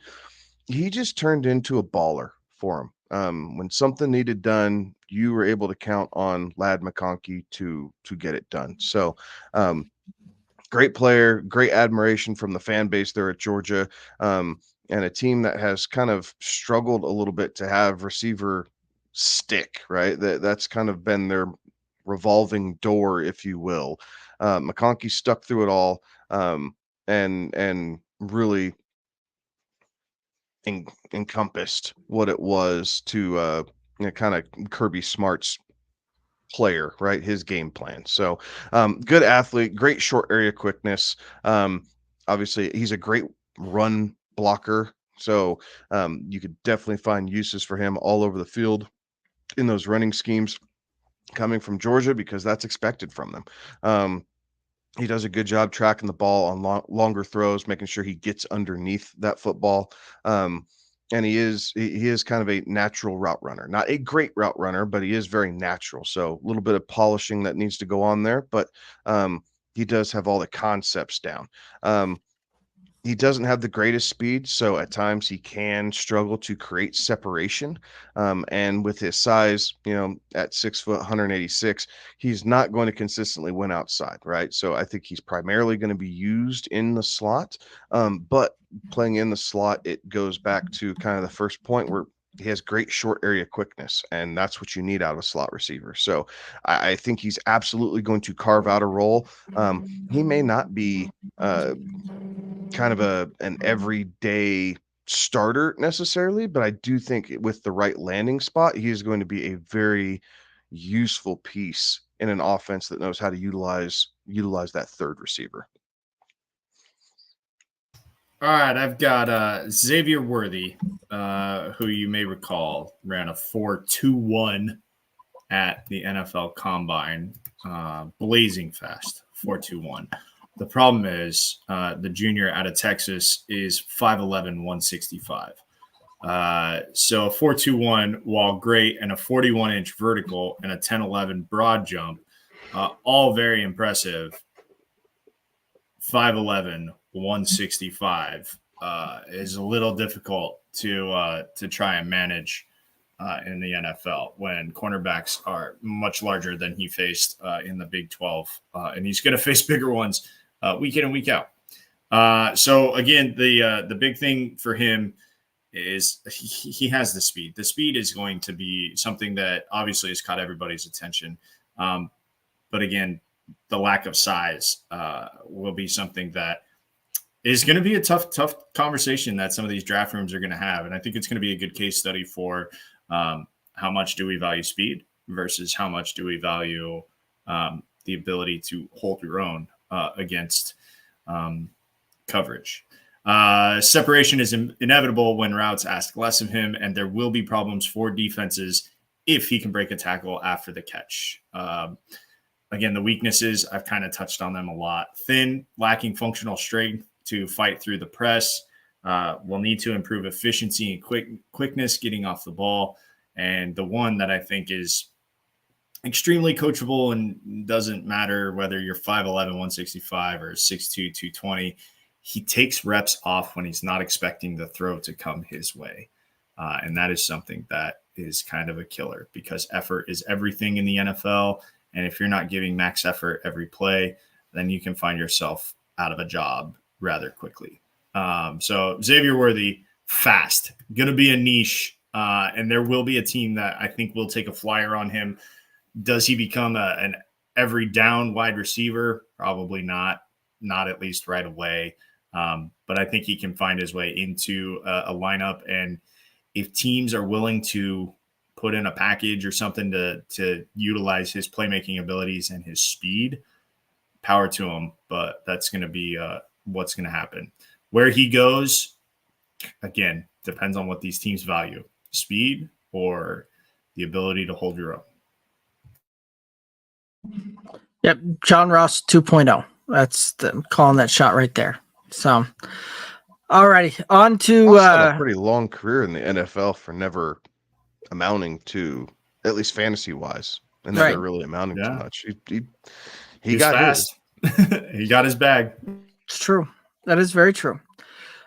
just turned into a baller for him. When something needed done, you were able to count on Lad McConkey to get it done. So, great player, great admiration from the fan base there at Georgia, and a team that has kind of struggled a little bit to have receiver stick, right? That's kind of been their revolving door, if you will. McConkey stuck through it all, and really encompassed what it was to kind of Kirby Smart's player, right? His game plan. So good athlete, great short area quickness. Obviously he's a great run blocker. So you could definitely find uses for him all over the field in those running schemes coming from Georgia, because that's expected from them. He does a good job tracking the ball on longer throws, making sure he gets underneath that football. And he is kind of a natural route runner, not a great route runner, but he is very natural. So a little bit of polishing that needs to go on there, but he does have all the concepts down. He doesn't have the greatest speed, so at times he can struggle to create separation. And with his size, at 6 foot, 186, he's not going to consistently win outside, right? So I think he's primarily going to be used in the slot. But playing in the slot, it goes back to kind of the first point where he has great short area quickness, and that's what you need out of a slot receiver. So I think he's absolutely going to carve out a role. He may not be kind of an everyday starter necessarily, but I do think with the right landing spot, he is going to be a very useful piece in an offense that knows how to utilize that third receiver.
All right, I've got Xavier Worthy, who you may recall ran a 4.21 at the NFL Combine, blazing fast, 4.21. The problem is the junior out of Texas is 5'11", 165. So a 4.21, while great, and a 41-inch vertical and a 10.11 broad jump, all very impressive. 5'11", 165 is a little difficult to try and manage in the NFL when cornerbacks are much larger than he faced in the Big 12, and he's going to face bigger ones week in and week out. So again, the big thing for him is he has the speed. The speed is going to be something that obviously has caught everybody's attention. But again, the lack of size will be something that is going to be a tough conversation that some of these draft rooms are going to have. And I think it's going to be a good case study for how much do we value speed versus how much do we value the ability to hold your own against coverage. Separation is inevitable when routes ask less of him, and there will be problems for defenses if he can break a tackle after the catch. Again, the weaknesses, I've kind of touched on them a lot. Thin, lacking functional strength to fight through the press. Will need to improve efficiency and quickness getting off the ball. And the one that I think is extremely coachable and doesn't matter whether you're 5'11", 165 or 6'2", 220. He takes reps off when he's not expecting the throw to come his way. And that is something that is kind of a killer because effort is everything in the NFL. And if you're not giving max effort every play, then you can find yourself out of a job rather quickly. So Xavier Worthy, fast, going to be a niche. And there will be a team that I think will take a flyer on him. Does he become an every down wide receiver? Probably not at least right away. But I think he can find his way into a lineup. And if teams are willing to put in a package or something to utilize his playmaking abilities and his speed, power to him. But that's going to be what's going to happen. Where he goes, again, depends on what these teams value, speed or the ability to hold your own.
Yep, John Ross 2.0. That's calling that shot right there. So, all righty, on to
had a pretty long career in the NFL for never amounting to, at least fantasy wise, and never really amounting to much. He got
fast. He got his bag.
It's true. That is very true.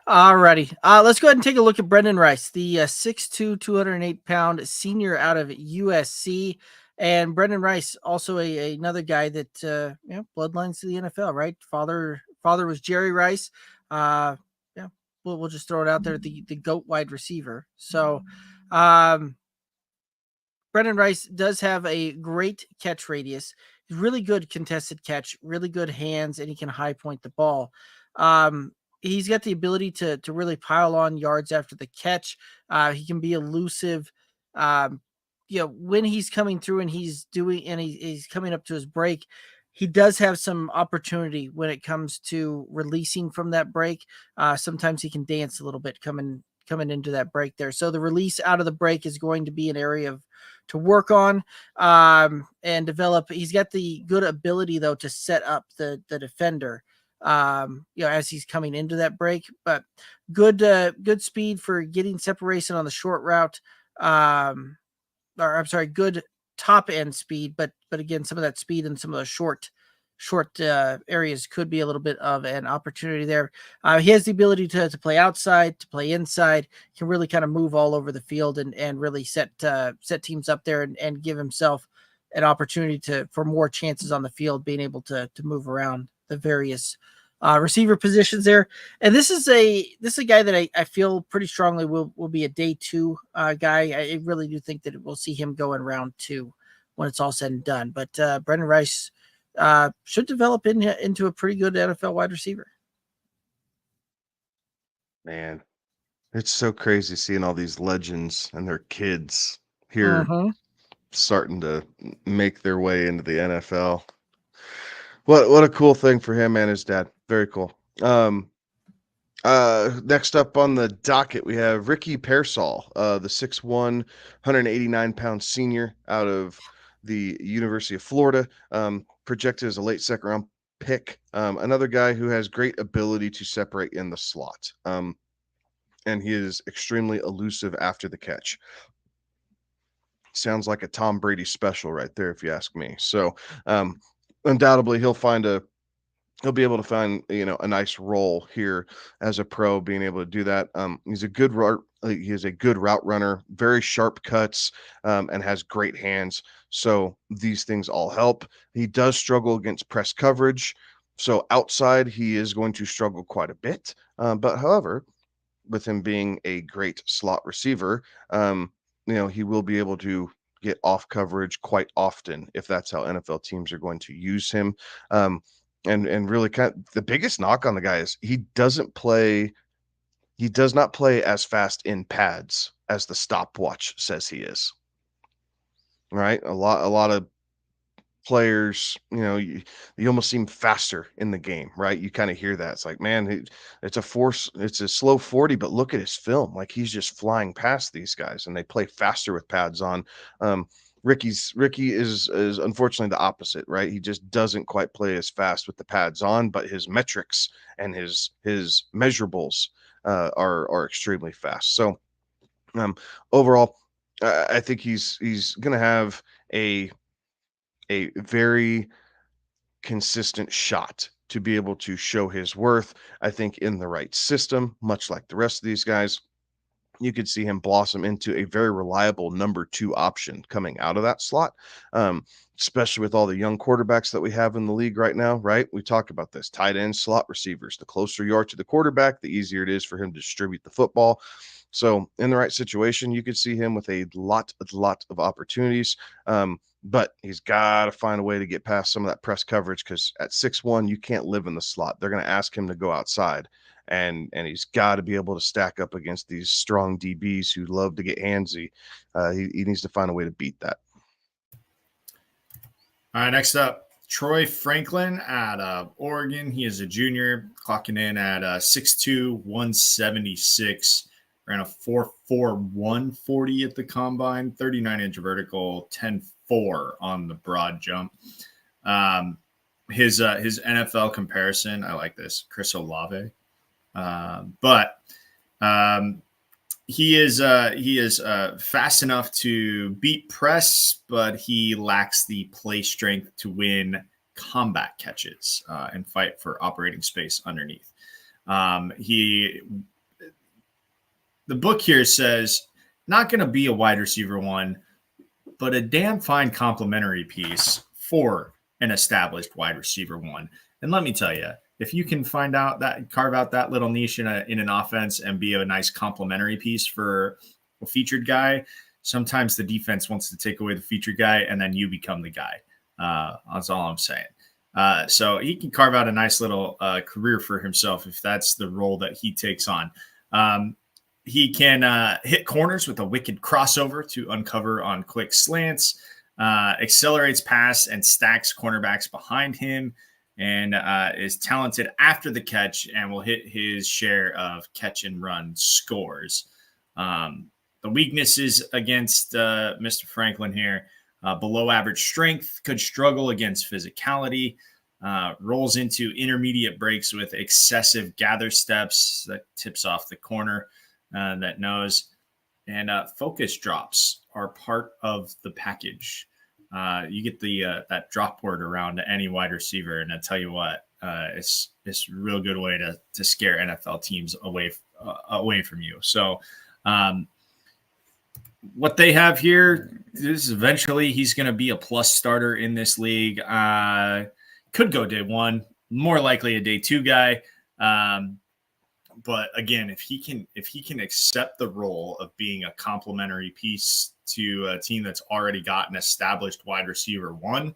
All righty. Let's go ahead and take a look at Brendan Rice, the 6'2", 208-pound senior out of USC. And Brendan Rice, also another guy that bloodlines to the NFL, right? Father was Jerry Rice. We'll just throw it out there, the GOAT wide receiver. So Brendan Rice does have a great catch radius. He's really good contested catch, really good hands, and he can high point the ball. He's got the ability to really pile on yards after the catch. He can be elusive. When he's coming through and he's coming up to his break, he does have some opportunity when it comes to releasing from that break. Sometimes he can dance a little bit coming into that break there. So the release out of the break is going to be an area to work on and develop. He's got the good ability though to set up the defender as he's coming into that break, but good speed for getting separation on the short route. Good top end speed, but again, some of that speed and some of the short areas could be a little bit of an opportunity there. He has the ability to play outside, to play inside. He can really kind of move all over the field and really set teams up there and give himself an opportunity for more chances on the field, being able to move around the various receiver positions there. And this is a guy that I feel pretty strongly will be a day 2 guy. I really do think that we'll see him go in round 2 when it's all said and done. But Brendan Rice should develop into a pretty good NFL wide receiver.
Man, it's so crazy seeing all these legends and their kids here starting to make their way into the NFL. What a cool thing for him and his dad. Very cool. Next up on the docket, we have Ricky Pearsall, the 6'1", 189-pound senior out of the University of Florida, projected as a late second-round pick. Another guy who has great ability to separate in the slot, and he is extremely elusive after the catch. Sounds like a Tom Brady special right there, if you ask me. So, undoubtedly, he'll be able to find a nice role here as a pro, being able to do that. He's a good route runner, very sharp cuts, and has great hands. So these things all help. He does struggle against press coverage. So outside, he is going to struggle quite a bit. But however, with him being a great slot receiver, he will be able to get off coverage quite often if that's how NFL teams are going to use him. And really the biggest knock on the guy is he does not play as fast in pads as the stopwatch says he is. Right? A lot of players, you almost seem faster in the game, right? You kind of hear that. It's like, man, it's a slow 40, but look at his film. Like he's just flying past these guys and they play faster with pads on. Ricky is unfortunately the opposite, right? He just doesn't quite play as fast with the pads on, but his metrics and his measurables are extremely fast. So overall, I think he's going to have a very consistent shot to be able to show his worth. I think in the right system, much like the rest of these guys, you could see him blossom into a very reliable number 2 option coming out of that slot, especially with all the young quarterbacks that we have in the league right now, right? We talk about this tight end, slot receivers. The closer you are to the quarterback, the easier it is for him to distribute the football. So in the right situation, you could see him with a lot of opportunities. But he's got to find a way to get past some of that press coverage, because at 6'1", you can't live in the slot. They're going to ask him to go outside. And he's got to be able to stack up against these strong DBs who love to get handsy. He needs to find a way to beat that.
All right, next up, Troy Franklin out of Oregon. He is a junior, clocking in at 6'2", 176, ran a 4.4 140 at the combine, 39-inch vertical, 10.4 on the broad jump. His NFL comparison, I like this, Chris Olave. But he is fast enough to beat press, but he lacks the play strength to win combat catches and fight for operating space underneath. The book here says not going to be a wide receiver 1, but a damn fine complementary piece for an established wide receiver 1. And let me tell you, if you can carve out that little niche in an offense and be a nice complementary piece for a featured guy, sometimes the defense wants to take away the featured guy and then you become the guy. That's all I'm saying. So he can carve out a nice little career for himself if that's the role that he takes on. He can hit corners with a wicked crossover to uncover on quick slants, accelerates pass and stacks cornerbacks behind him, and is talented after the catch and will hit his share of catch and run scores. The weaknesses against Mr. Franklin here, below average strength, could struggle against physicality, rolls into intermediate breaks with excessive gather steps that tips off the corner that knows, and focus drops are part of the package. You get that drop word around any wide receiver, and I tell you what, it's a real good way to scare NFL teams away from you. So, what they have here is eventually he's going to be a plus starter in this league. Could go day 1, more likely a day 2 guy. But again, if he can accept the role of being a complementary piece to a team that's already got an established wide receiver 1,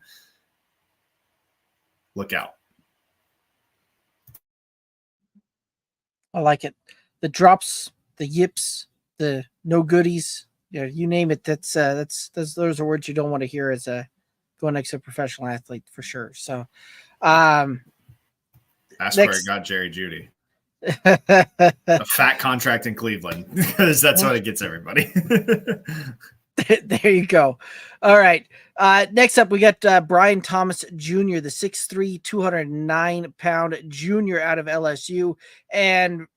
look out.
I like it. The drops, the yips, the no goodies, you name it. Those are words you don't want to hear as going next to a professional athlete for sure. So,
that's where it got Jerry Jeudy. A fat contract in Cleveland, because that's what it gets everybody.
There you go. All right. Next up, we got Brian Thomas Jr., the 6'3", 209-pound junior out of LSU. And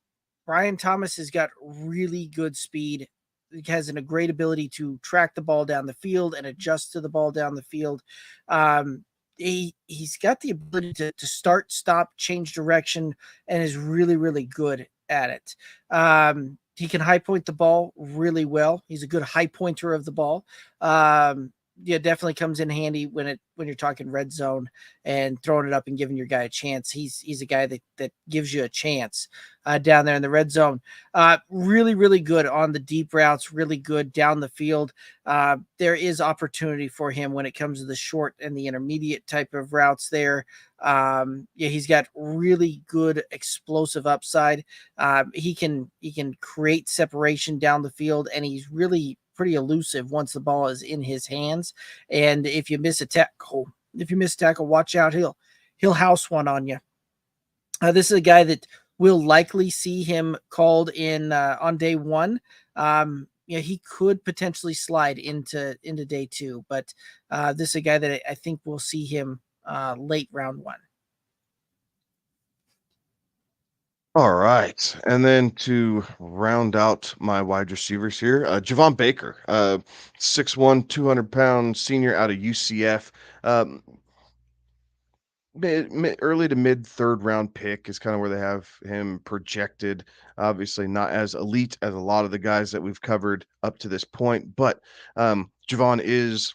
Brian Thomas has got really good speed. He has a great ability to track the ball down the field and adjust to the ball down the field. He's got the ability to start, stop, change direction, and is really, really good at it. He can high point the ball really well. He's a good high pointer of the ball. Definitely comes in handy when you're talking red zone and throwing it up and giving your guy a chance. He's a guy that gives you a chance down there in the red zone. Really, really good on the deep routes, really good down the field. There is opportunity for him when it comes to the short and the intermediate type of routes there. He's got really good explosive upside. He can create separation down the field, and he's really pretty elusive once the ball is in his hands. And if you miss a tackle, watch out. He'll house one on you. This is a guy that will likely see him called in on day 1. he could potentially slide into day 2, but this is a guy that I think we'll see him late round 1.
All right. And then to round out my wide receivers here, Javon Baker, 6'1", 200-pound senior out of UCF. Early to mid third round pick is kind of where they have him projected. Obviously, not as elite as a lot of the guys that we've covered up to this point, but Javon is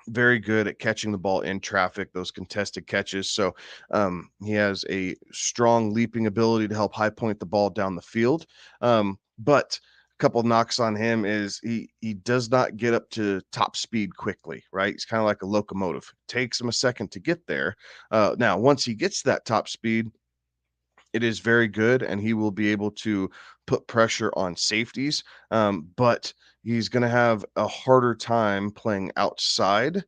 very good at catching the ball in traffic, those contested catches. So he has a strong leaping ability to help high point the ball down the field. But a couple of knocks on him is he does not get up to top speed quickly, right? He's kind of like a locomotive. It takes him a second to get there. Now, once he gets that top speed, it is very good, and he will be able to put pressure on safeties. But he's going to have a harder time playing outside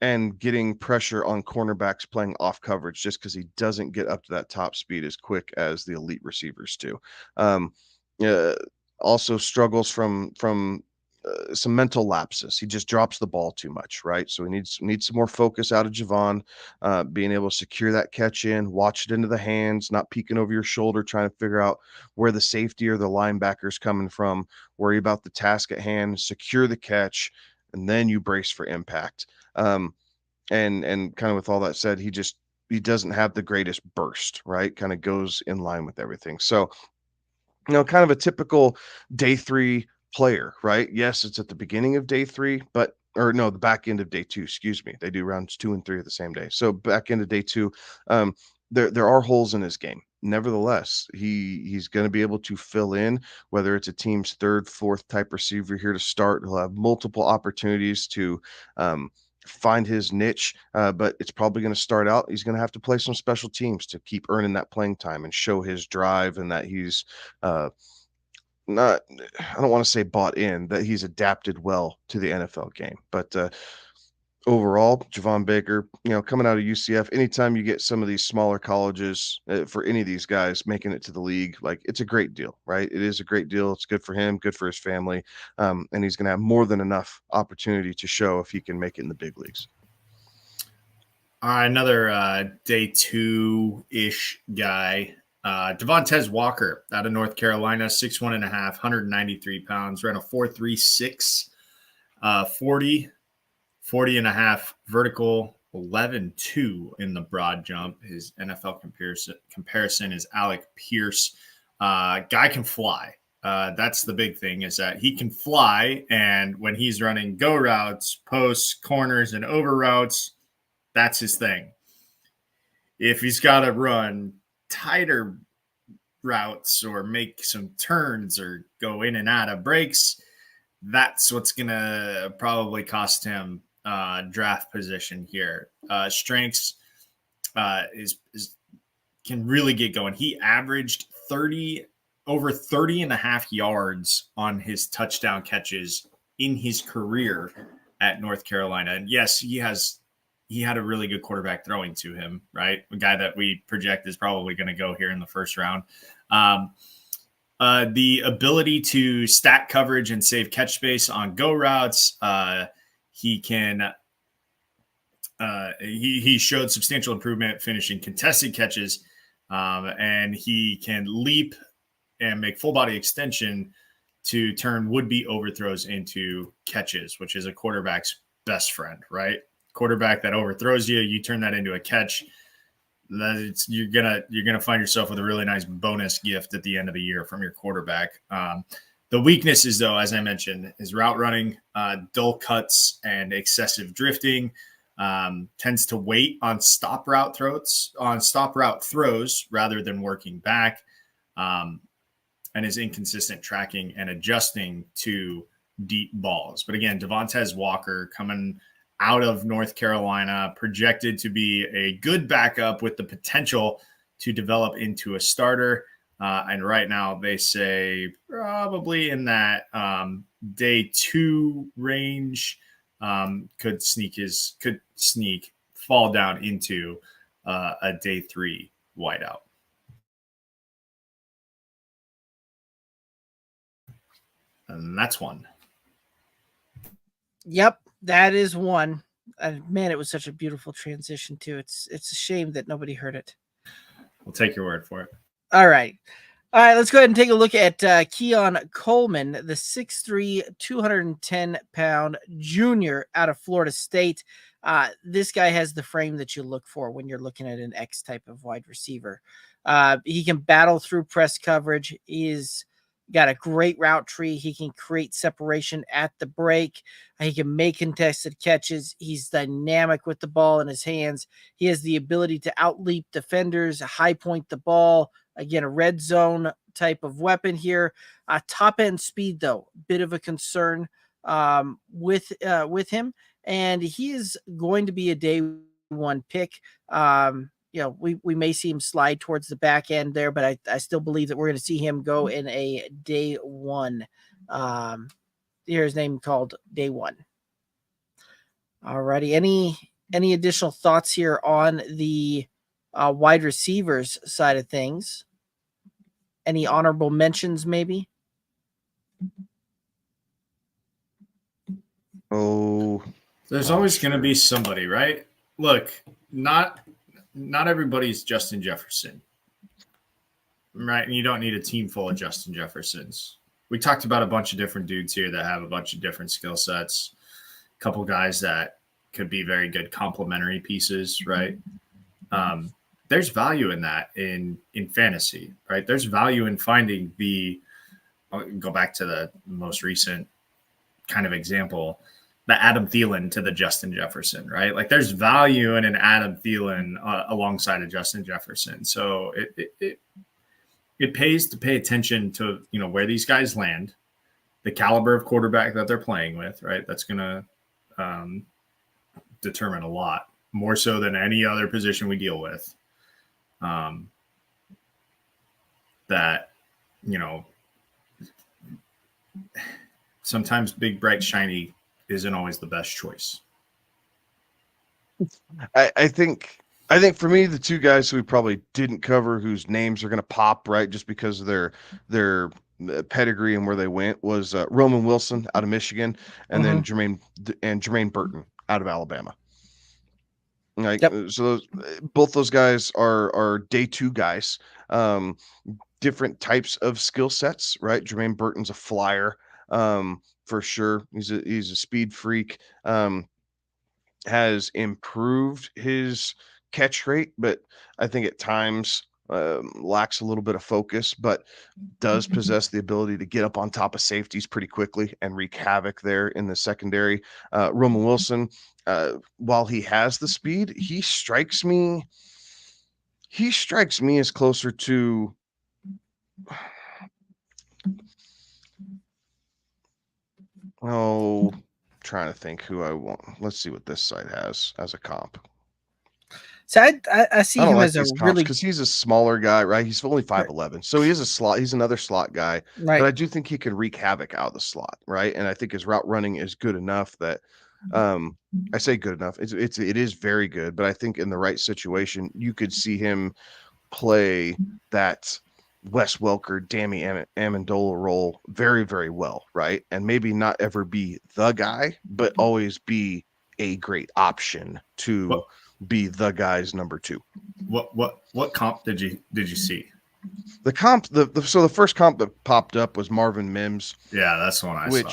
and getting pressure on cornerbacks playing off coverage, just because he doesn't get up to that top speed as quick as the elite receivers do. Uh, Also struggles from some mental lapses. He just drops the ball too much, right? So he needs some more focus out of Javon, being able to secure that catch in, watch it into the hands, not peeking over your shoulder, trying to figure out where the safety or the linebacker's coming from. Worry about the task at hand, secure the catch, and then you brace for impact. And kind of with all that said, he doesn't have the greatest burst, right? Kind of goes in line with everything. So, kind of a typical day 3 player, right? Yes, it's at the beginning of day 3, or no, the back end of day 2, excuse me. They do rounds 2 and 3 of the same day. So back into day 2, there are holes in his game. Nevertheless, he's going to be able to fill in, whether it's a team's 3rd, 4th type receiver here to start. He'll have multiple opportunities to find his niche, but it's probably going to start out. He's going to have to play some special teams to keep earning that playing time and show his drive, and that he's not, I don't want to say bought in, that he's adapted well to the NFL game. But overall, Javon Baker, coming out of UCF, anytime you get some of these smaller colleges for any of these guys making it to the league, like, it's a great deal, right? It is a great deal. It's good for him, good for his family. And he's going to have more than enough opportunity to show if he can make it in the big leagues.
All right, another day 2-ish guy. Devontae Walker out of North Carolina, 6'1.5", 193 pounds, ran a 4.36, 40 and a half vertical, 11.2 in the broad jump. His NFL comparison is Alec Pierce. Guy can fly. That's the big thing, is that he can fly, and when he's running go routes, posts, corners, and over routes, that's his thing. If he's got to run tighter routes or make some turns or go in and out of breaks, that's what's going to probably cost him draft position here. Strengths can really get going. He averaged over 30 and a half yards on his touchdown catches in his career at North Carolina. And yes, he had a really good quarterback throwing to him, right? A guy that we project is probably going to go here in the first round. The ability to stack coverage and save catch space on go routes. He showed substantial improvement finishing contested catches, and he can leap and make full body extension to turn would-be overthrows into catches, which is a quarterback's best friend, right? Quarterback that overthrows you, you turn that into a catch. You're gonna find yourself with a really nice bonus gift at the end of the year from your quarterback. The weaknesses, though, as I mentioned, is route running, dull cuts, and excessive drifting. Tends to wait on stop route throws rather than working back, and is inconsistent tracking and adjusting to deep balls. But again, Devontae Walker coming out of North Carolina, projected to be a good backup with the potential to develop into a starter. And right now they say probably in that day 2 range, could fall down into a day 3 wideout. And that's one.
Yep, that is one. Man, it was such a beautiful transition too. It's a shame that nobody heard it.
We'll take your word for it.
All right. Let's go ahead and take a look at Keon Coleman, the 6'3", 210-pound junior out of Florida State. This guy has the frame that you look for when you're looking at an X type of wide receiver. He can battle through press coverage. He's got a great route tree. He can create separation at the break. He can make contested catches. He's dynamic with the ball in his hands. He has the ability to outleap defenders, high point the ball. Again, a red zone type of weapon here. Top end speed, though, bit of a concern with him, and he is going to be a day one pick. We may see him slide towards the back end there, but I still believe that we're going to see him go in a day one. Here's his name called day one. Alrighty, any additional thoughts here on the wide receivers side of things? Any honorable mentions, maybe?
Oh,
there's always going to be somebody, right? Look, not everybody's Justin Jefferson, right? And you don't need a team full of Justin Jeffersons. We talked about a bunch of different dudes here that have a bunch of different skill sets. A couple guys that could be very good complementary pieces, right? There's value in that in fantasy, right? There's value in finding I'll go back to the most recent kind of example, the Adam Thielen to the Justin Jefferson, right? Like there's value in an Adam Thielen alongside of Justin Jefferson. So it pays to pay attention to, where these guys land, the caliber of quarterback that they're playing with, right? That's going to determine a lot more so than any other position we deal with. That, sometimes big, bright, shiny isn't always the best choice.
I think for me, the two guys who we probably didn't cover, whose names are going to pop right just because of their pedigree and where they went, was Roman Wilson out of Michigan, and then Jermaine Burton out of Alabama. So both those guys are day two guys. Different types of skill sets, right? Jermaine Burton's a flyer, for sure. He's a speed freak. Has improved his catch rate, but I think at times lacks a little bit of focus, but does possess the ability to get up on top of safeties pretty quickly and wreak havoc there in the secondary. Roman Wilson, while he has the speed, he strikes me as closer to trying to think who I want. Let's see what this site has as a comp.
So I see him as a really,
because he's a smaller guy, right? He's only 5'11", so he is a slot. He's another slot guy,
right?
But I do think he can wreak havoc out of the slot, right? And I think his route running is good enough that I say good enough. It is very good, but I think in the right situation, you could see him play that Wes Welker, Danny Amendola role very, very well, right? And maybe not ever be the guy, but always be a great option to be the guy's number two.
What comp did you see?
The comp, so the first comp that popped up was Marvin Mims.
Yeah, that's the one I saw.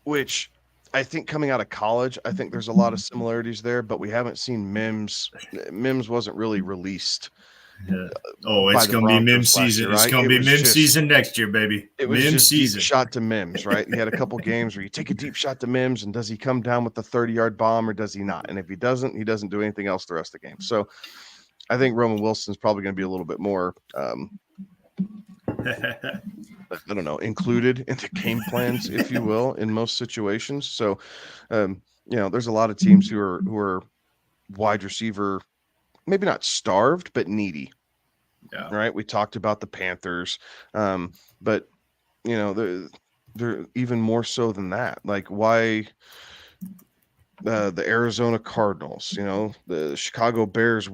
Which I think coming out of college, I think there's a lot of similarities there, but we haven't seen Mims. Mims wasn't really released.
Yeah. It's going to be Mims season. Right? It's going to be Mims season next year, baby.
It was
Mims
just
season.
Deep shot to Mims, right? He had a couple games where you take a deep shot to Mims, and does he come down with the 30-yard bomb or does he not? And if he doesn't do anything else the rest of the game. So I think Roman Wilson's probably going to be a little bit more, I don't know, included into game plans, if you will, in most situations. So, there's a lot of teams who are wide receiver, maybe not starved, but needy.
Yeah.
Right. We talked about the Panthers, but they're even more so than that. Like why the Arizona Cardinals, the Chicago Bears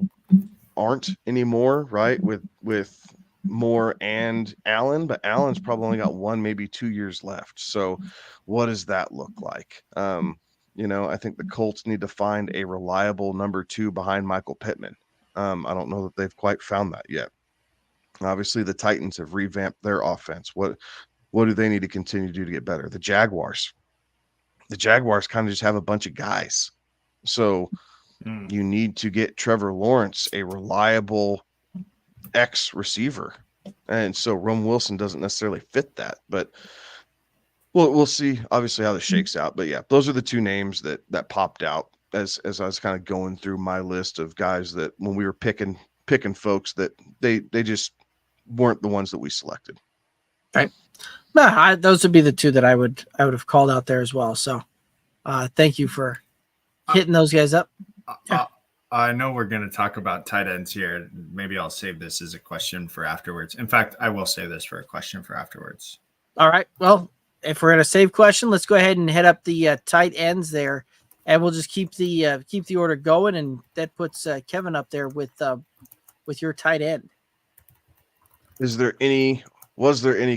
aren't anymore, right? With Moore and Allen, but Allen's probably only got 1, maybe 2 years left. So what does that look like? I think the Colts need to find a reliable number 2 behind Michael Pittman. I don't know that they've quite found that yet. Obviously, the Titans have revamped their offense. What do they need to continue to do to get better? The Jaguars kind of just have a bunch of guys. So you need to get Trevor Lawrence a reliable X receiver. And so Rome Wilson doesn't necessarily fit that, but we'll see obviously how this shakes out. But yeah, those are the 2 names that popped out as I was kind of going through my list of guys that when we were picking folks that they just weren't the ones that we selected.
Right. No, those would be the 2 that I would have called out there as well. So thank you for hitting those guys up.
I know we're going to talk about tight ends here. Maybe I'll save this as a question for afterwards. In fact, I will save this for a question for afterwards.
All right. Well, if we're going to save question, let's go ahead and head up the tight ends there, and we'll just keep the order going, and that puts Kevin up there with your tight end.
Was there any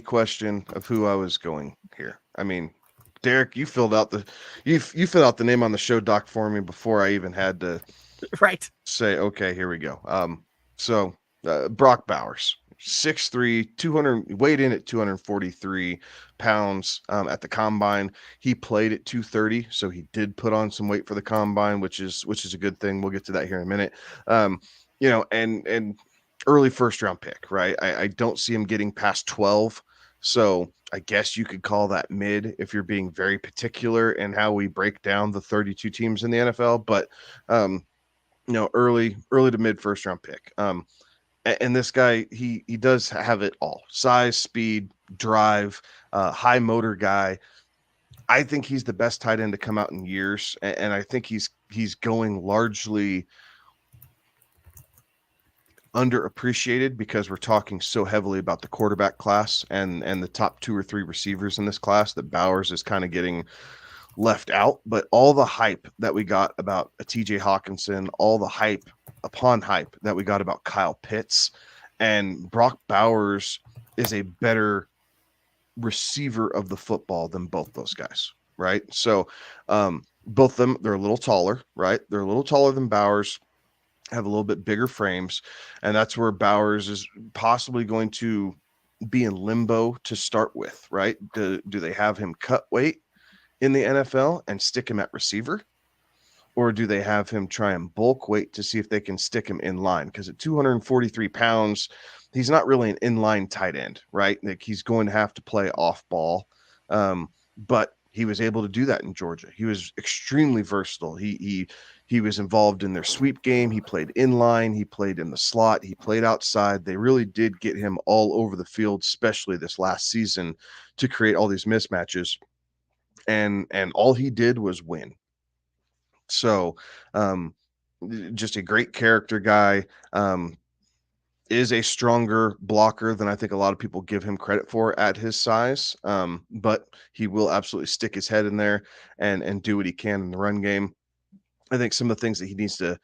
question of who I was going here? I mean, Derek, you filled out the name on the show doc for me before I even had to say, okay, here we go. So Brock Bowers, 6'3", 200, weighed in at 243 pounds at the combine. He played at 230, so he did put on some weight for the combine, which is a good thing. We'll get to that here in a minute. And early first round pick, right? I don't see him getting past 12. So I guess you could call that mid if you're being very particular in how we break down the 32 teams in the NFL. But, early to mid first round pick. And this guy, he does have it all: size, speed, drive, high motor guy. I think he's the best tight end to come out in years. And I think he's going largely underappreciated because we're talking so heavily about the quarterback class and the top 2 or 3 receivers in this class that Bowers is kind of getting left out. But all the hype that we got about a TJ Hawkinson, all the hype upon hype that we got about Kyle Pitts, and Brock Bowers is a better receiver of the football than both those guys, right? So both of them, they're a little taller, right? They're a little taller than Bowers, have a little bit bigger frames, and that's where Bowers is possibly going to be in limbo to start with, right? Do they have him cut weight in the NFL and stick him at receiver, or do they have him try and bulk weight to see if they can stick him in line? Because at 243 pounds, he's not really an inline tight end, right? Like, he's going to have to play off ball, but he was able to do that in Georgia. He was extremely versatile. He was involved in their sweep game. He played inline. He played in the slot. He played outside. They really did get him all over the field, especially this last season, to create all these mismatches. And all he did was win. So just a great character guy. Is a stronger blocker than I think a lot of people give him credit for at his size. But he will absolutely stick his head in there and do what he can in the run game. I think some of the things that he needs to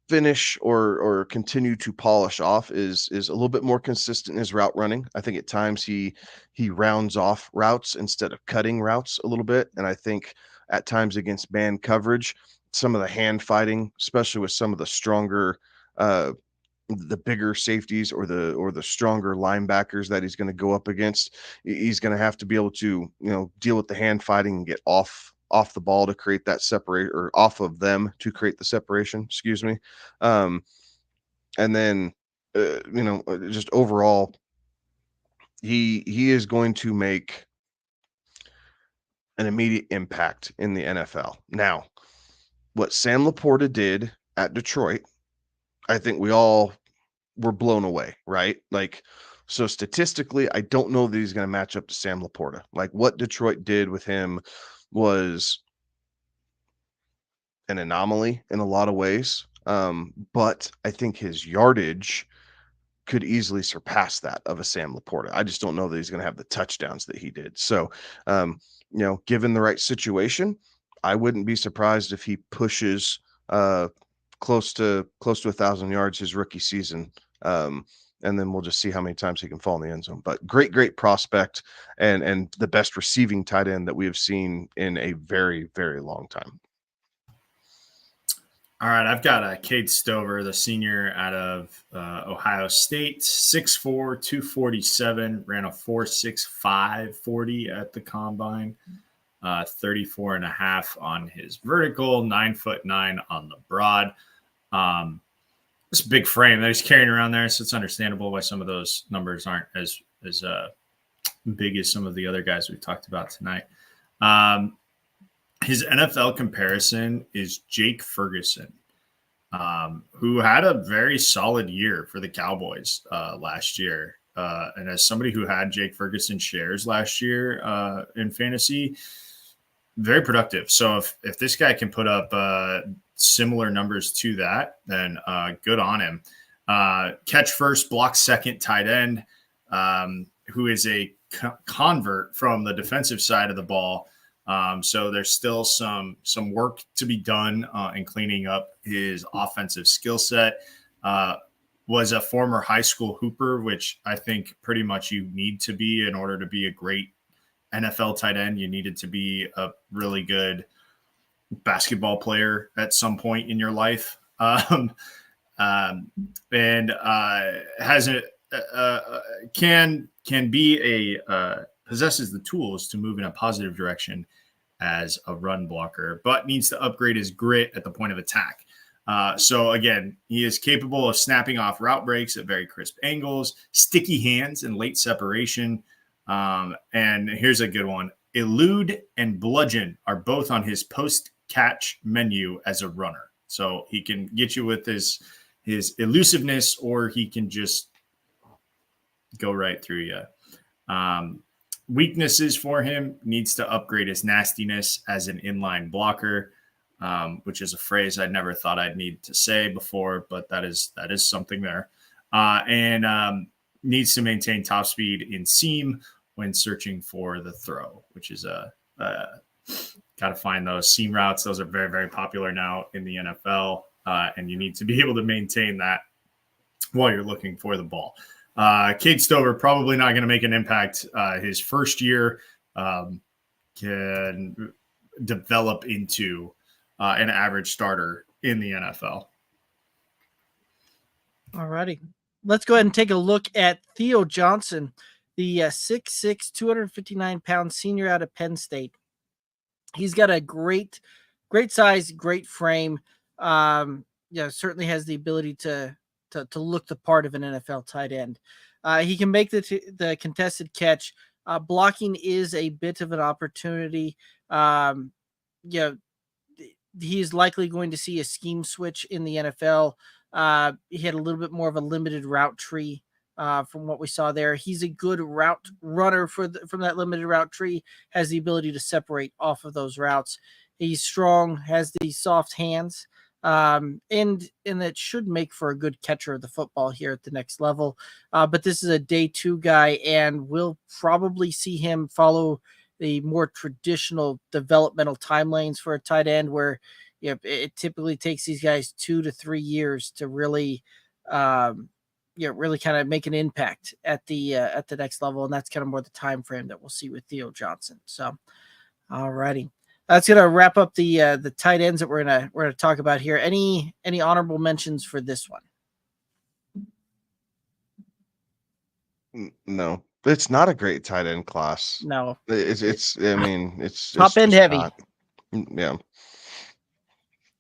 finish or continue to polish off is a little bit more consistent in his route running. I think at times he rounds off routes instead of cutting routes a little bit. And I think at times against man coverage, some of the hand fighting, especially with some of the stronger, the bigger safeties or the stronger linebackers that he's going to go up against, he's going to have to be able to, deal with the hand fighting and get off the ball to create that separate, or off of them to create the separation, excuse me. And then, just overall, he is going to make an immediate impact in the NFL. Now, what Sam Laporta did at Detroit, I think we all were blown away, right? Like, so statistically, I don't know that he's going to match up to Sam Laporta. Like, what Detroit did with him was an anomaly in a lot of ways. But I think his yardage could easily surpass that of a Sam Laporta. I just don't know that he's going to have the touchdowns that he did. So, given the right situation, I wouldn't be surprised if he pushes close to 1,000 yards his rookie season. and then we'll just see how many times he can fall in the end zone. But great prospect, and the best receiving tight end that we have seen in a very, very long time.
All right, I've got Cade Stover, the senior out of Ohio State, 6'4", 247, ran a 4.65 40 at the combine, 34.5 on his vertical, 9'9" on the broad. This big frame that he's carrying around there, so it's understandable why some of those numbers aren't as big as some of the other guys we've talked about tonight. His NFL comparison is Jake Ferguson, who had a very solid year for the Cowboys last year. And as somebody who had Jake Ferguson shares last year in fantasy, very productive. So if this guy can put up similar numbers to that, then good on him. Catch first, block second tight end, who is a convert from the defensive side of the ball. So there's still some work to be done in cleaning up his offensive skill set. Was a former high school hooper, which I think pretty much you need to be in order to be a great NFL tight end. You needed to be a really good basketball player at some point in your life. And has can be possesses the tools to move in a positive direction as a run blocker, but needs to upgrade his grit at the point of attack. So again, he is capable of snapping off route breaks at very crisp angles, sticky hands and late separation. And here's a good one. Elude and bludgeon are both on his post-catch menu as a runner. So he can get you with his elusiveness, or he can just go right through you. Weaknesses for him: needs to upgrade his nastiness as an inline blocker, which is a phrase I never thought I'd need to say before, but that is something there. And needs to maintain top speed in seam when searching for the throw, which is got to find those seam routes. Those are very, very popular now in the NFL, and you need to be able to maintain that while you're looking for the ball. Cade Stover probably not going to make an impact his first year. Can develop into an average starter in the NFL.
All righty. Let's go ahead and take a look at Theo Johnson, the 6'6", 259-pound senior out of Penn State. He's got a great size, great frame. Certainly has the ability to look the part of an NFL tight end. He can make the contested catch. Blocking is a bit of an opportunity. He's likely going to see a scheme switch in the NFL. He had a little bit more of a limited route tree from what we saw there. He's a good route runner from that limited route tree, has the ability to separate off of those routes. He's strong, has these soft hands, and that should make for a good catcher of the football here at the next level. But this is a day 2 guy, and we'll probably see him follow the more traditional developmental time lanes for a tight end, where it typically takes these guys 2 to 3 years to really really kind of make an impact at the next level, and that's kind of more the time frame that we'll see with Theo Johnson. So, all righty, that's gonna wrap up the tight ends that we're gonna talk about here. Any honorable mentions for this one?
No, it's not a great tight end class.
No,
it's I mean, it's
top end heavy.
not. Yeah,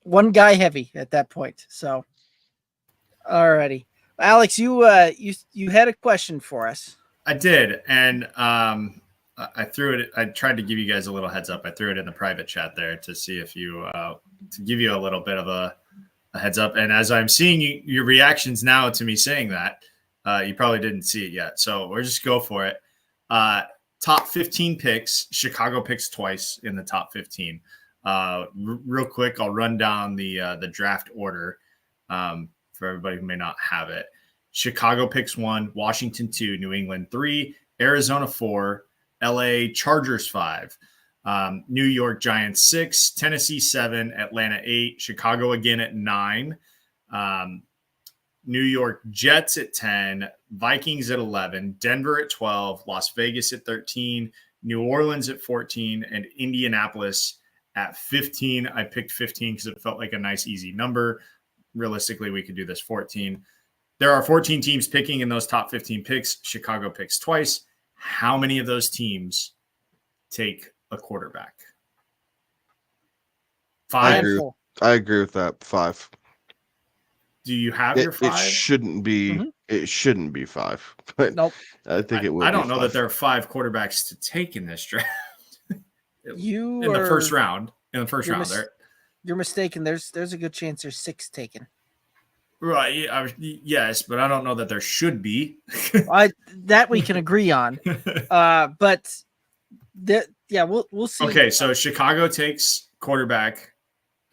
one guy heavy at that point. So, all righty. Alex, you had a question for us.
I did, and I threw it. I tried to give you guys a little heads up. I threw it in the private chat there to see if you to give you a little bit of a heads up. And as I'm seeing your reactions now to me saying that, you probably didn't see it yet. So we'll just go for it. Top 15 picks. Chicago picks twice in the top 15. Real quick, I'll run down the draft order. For everybody who may not have it. Chicago picks 1, Washington 2, New England 3, Arizona 4, LA Chargers 5, New York Giants 6, Tennessee 7, Atlanta 8, Chicago again at 9, New York Jets at 10, Vikings at 11, Denver at 12, Las Vegas at 13, New Orleans at 14, and Indianapolis at 15. I picked 15 because it felt like a nice, easy number. Realistically, we could do this 14. There are 14 teams picking in those top 15 picks. Chicago picks twice. How many of those teams take a quarterback? 5.
I agree with that. 5.
Do you have your 5?
It shouldn't be.
Mm-hmm.
It shouldn't be 5. But
nope.
I think it will.
I don't know
5.
that there are 5 quarterbacks to take in this draft.
In
the first round. In the first round,
you're mistaken. There's a good chance there's 6 taken.
Right. Yes, but I don't know that there should be.
That we can agree on. But we'll see.
Okay, so Chicago takes quarterback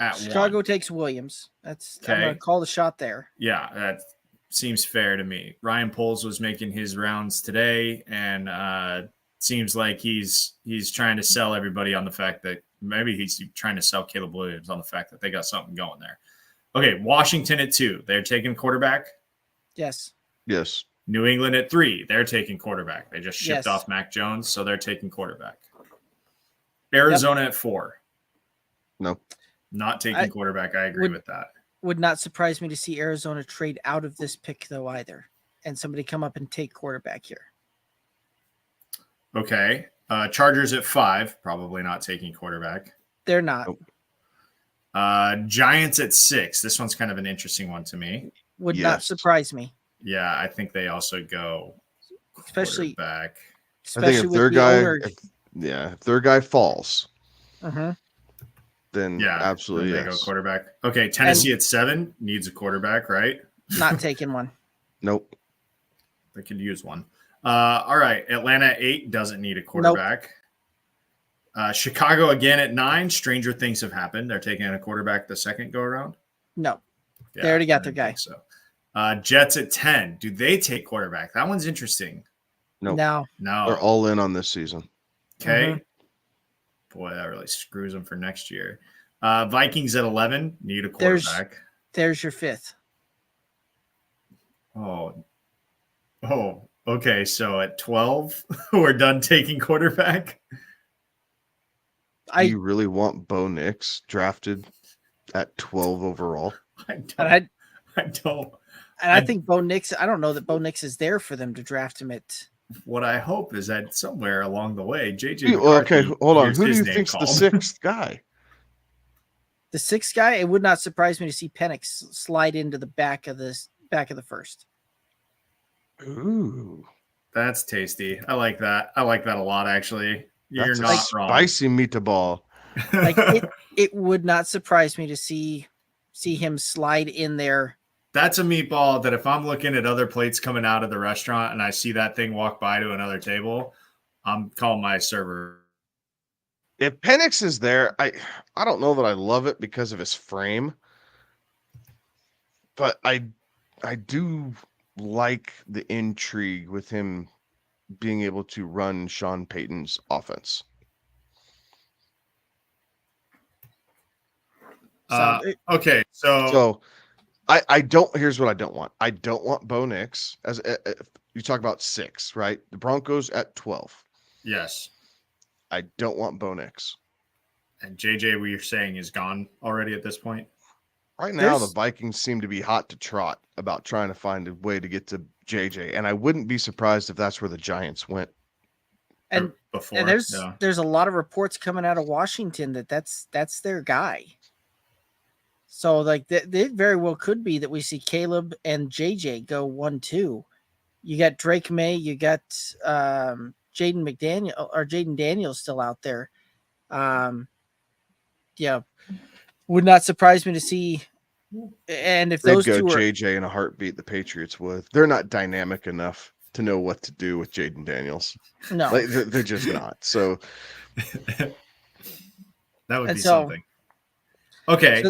at
Chicago
1.
takes Williams. That's
okay.
I'm gonna call the shot there.
Yeah, that seems fair to me. Ryan Poles was making his rounds today, and seems like he's trying to sell everybody on the fact that maybe he's trying to sell Caleb Williams on the fact that they got something going there. Okay, Washington at 2. They're taking quarterback.
Yes.
New England at 3. They're taking quarterback. They just shipped
Yes.
off Mac Jones, so they're taking quarterback. Arizona at 4.
No.
Not taking quarterback. I agree with that.
Would not surprise me to see Arizona trade out of this pick, though, either. And somebody come up and take quarterback here.
Okay. Chargers at 5. Probably not taking quarterback.
They're not.
Nope.
Giants at 6. This one's kind of an interesting one to me.
Would not surprise me.
Yeah, I think they also go
Especially
quarterback.
I think if their guy, if their guy falls, then absolutely
they go quarterback. Okay, Tennessee at 7 needs a quarterback, right?
Not taking one.
Nope.
They could use one. All right, Atlanta at 8 doesn't need a quarterback. Nope. Chicago again at 9. Stranger things have happened. They're taking a quarterback the second go around.
No, they already got their guy.
So, Jets at 10. Do they take quarterback? That one's interesting.
No.
They're all in on this season.
Okay. Boy, that really screws them for next year. Vikings at 11 need a quarterback.
There's your 5th.
Oh, okay. So at 12, we're done taking quarterback.
Do you really want Bo Nix drafted at 12 overall?
I don't.
And I think Bo Nix, I don't know that Bo Nix is there for them to draft him at.
What I hope is that somewhere along the way, JJ.
Okay, hold on. Who do you think's the 6th guy?
The 6th guy, it would not surprise me to see Penix slide into the back of the first.
Ooh.
That's tasty. I like that. I like that a lot, actually. You're
That's
not wrong.
Spicy meatball.
Like it would not surprise me to see him slide in there.
That's a meatball that if I'm looking at other plates coming out of the restaurant and I see that thing walk by to another table, I'm calling my server.
If Penix is there, I don't know that I love it because of his frame, but I do like the intrigue with him being able to run Sean Payton's offense.
Okay, so
I don't. Here's what I don't want. I don't want Bo Nix as you talk about 6, right? The Broncos at 12.
Yes,
I don't want Bo Nix.
And JJ, what you're saying is gone already at this point.
Right now, the Vikings seem to be hot to trot about trying to find a way to get to JJ, and I wouldn't be surprised if that's where the Giants went.
And
before,
and there's a lot of reports coming out of Washington that's their guy. So like they very well could be that we see Caleb and JJ go 1-2. You got Drake May, you got Jaden Daniels still out there. Would not surprise me to see. And if those
they'd go
two are
JJ in a heartwould, the Patriots would. They're not dynamic enough to know what to do with Jaden Daniels.
No,
they're just not. So
that would be something. Okay.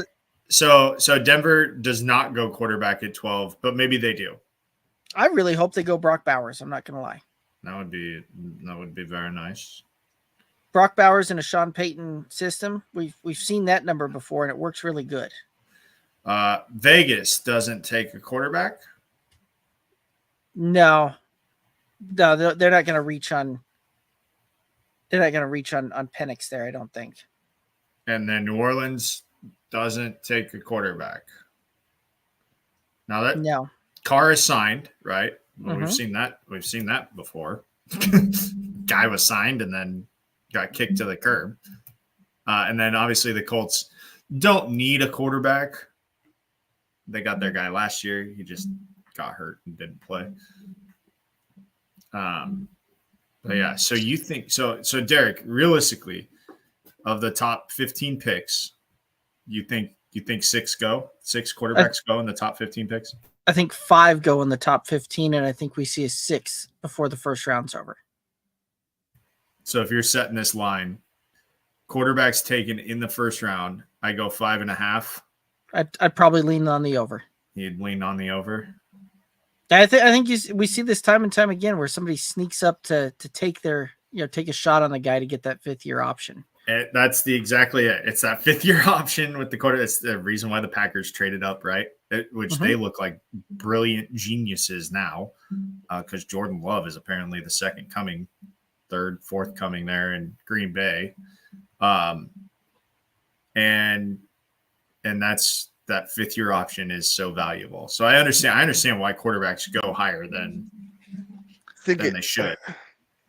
So Denver does not go quarterback at 12, but maybe they do.
I really hope they go Brock Bowers. I'm not going to lie.
That would be very nice.
Brock Bowers in a Sean Payton system. We've seen that number before, and it works really good.
Vegas doesn't take a quarterback.
No, they're not going to reach on. They're not going to reach on Penix there, I don't think.
And then New Orleans doesn't take a quarterback. Now that
No.
Carr is signed, right? Well,
Mhm.
we've seen that. We've seen that before. Guy was signed and then got kicked to the curb. And then obviously the Colts don't need a quarterback. They got their guy last year. He just got hurt and didn't play. But yeah, so you think so Derek, realistically, of the top 15 picks, you think six quarterbacks go in the top 15 picks?
I think 5 go in the top 15, and I think we see a 6 before the first round's over.
So if you're setting this line, quarterbacks taken in the first round, I go 5.5.
I'd probably lean on the over.
You'd lean on the over.
I think we see this time and time again where somebody sneaks up to take take a shot on the guy to get that 5th-year option.
That's exactly it. It's that 5th-year option with the quarter. It's the reason why the Packers traded up, right? Which they look like brilliant geniuses now, because Jordan Love is apparently the second coming, third, fourth coming there in Green Bay, and that's that 5th-year option is so valuable. So I understand why quarterbacks go higher than they should.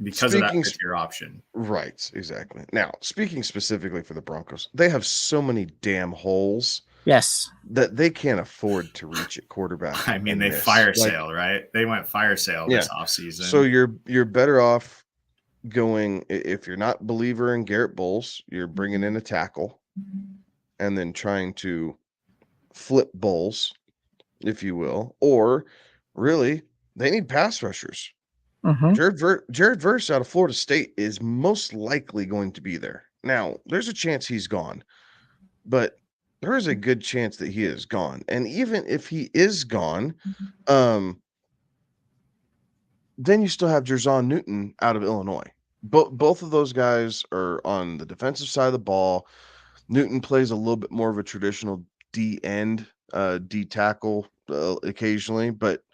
Because of that 5th-year option.
Right, exactly. Now, speaking specifically for the Broncos, they have so many damn holes.
Yes.
That they can't afford to reach at quarterback.
I mean, they fire sale, right? They went fire sale this offseason.
So you're better off going, if you're not a believer in Garrett Bowles, you're bringing in a tackle and then trying to flip Bowles, if you will. Or really, they need pass rushers. Jared Verse out of Florida State is most likely going to be there. Now, there's a chance he's gone, but there is a good chance that he is gone. And even if he is gone, then you still have Jerzon Newton out of Illinois. Both of those guys are on the defensive side of the ball. Newton plays a little bit more of a traditional D end, D tackle occasionally, but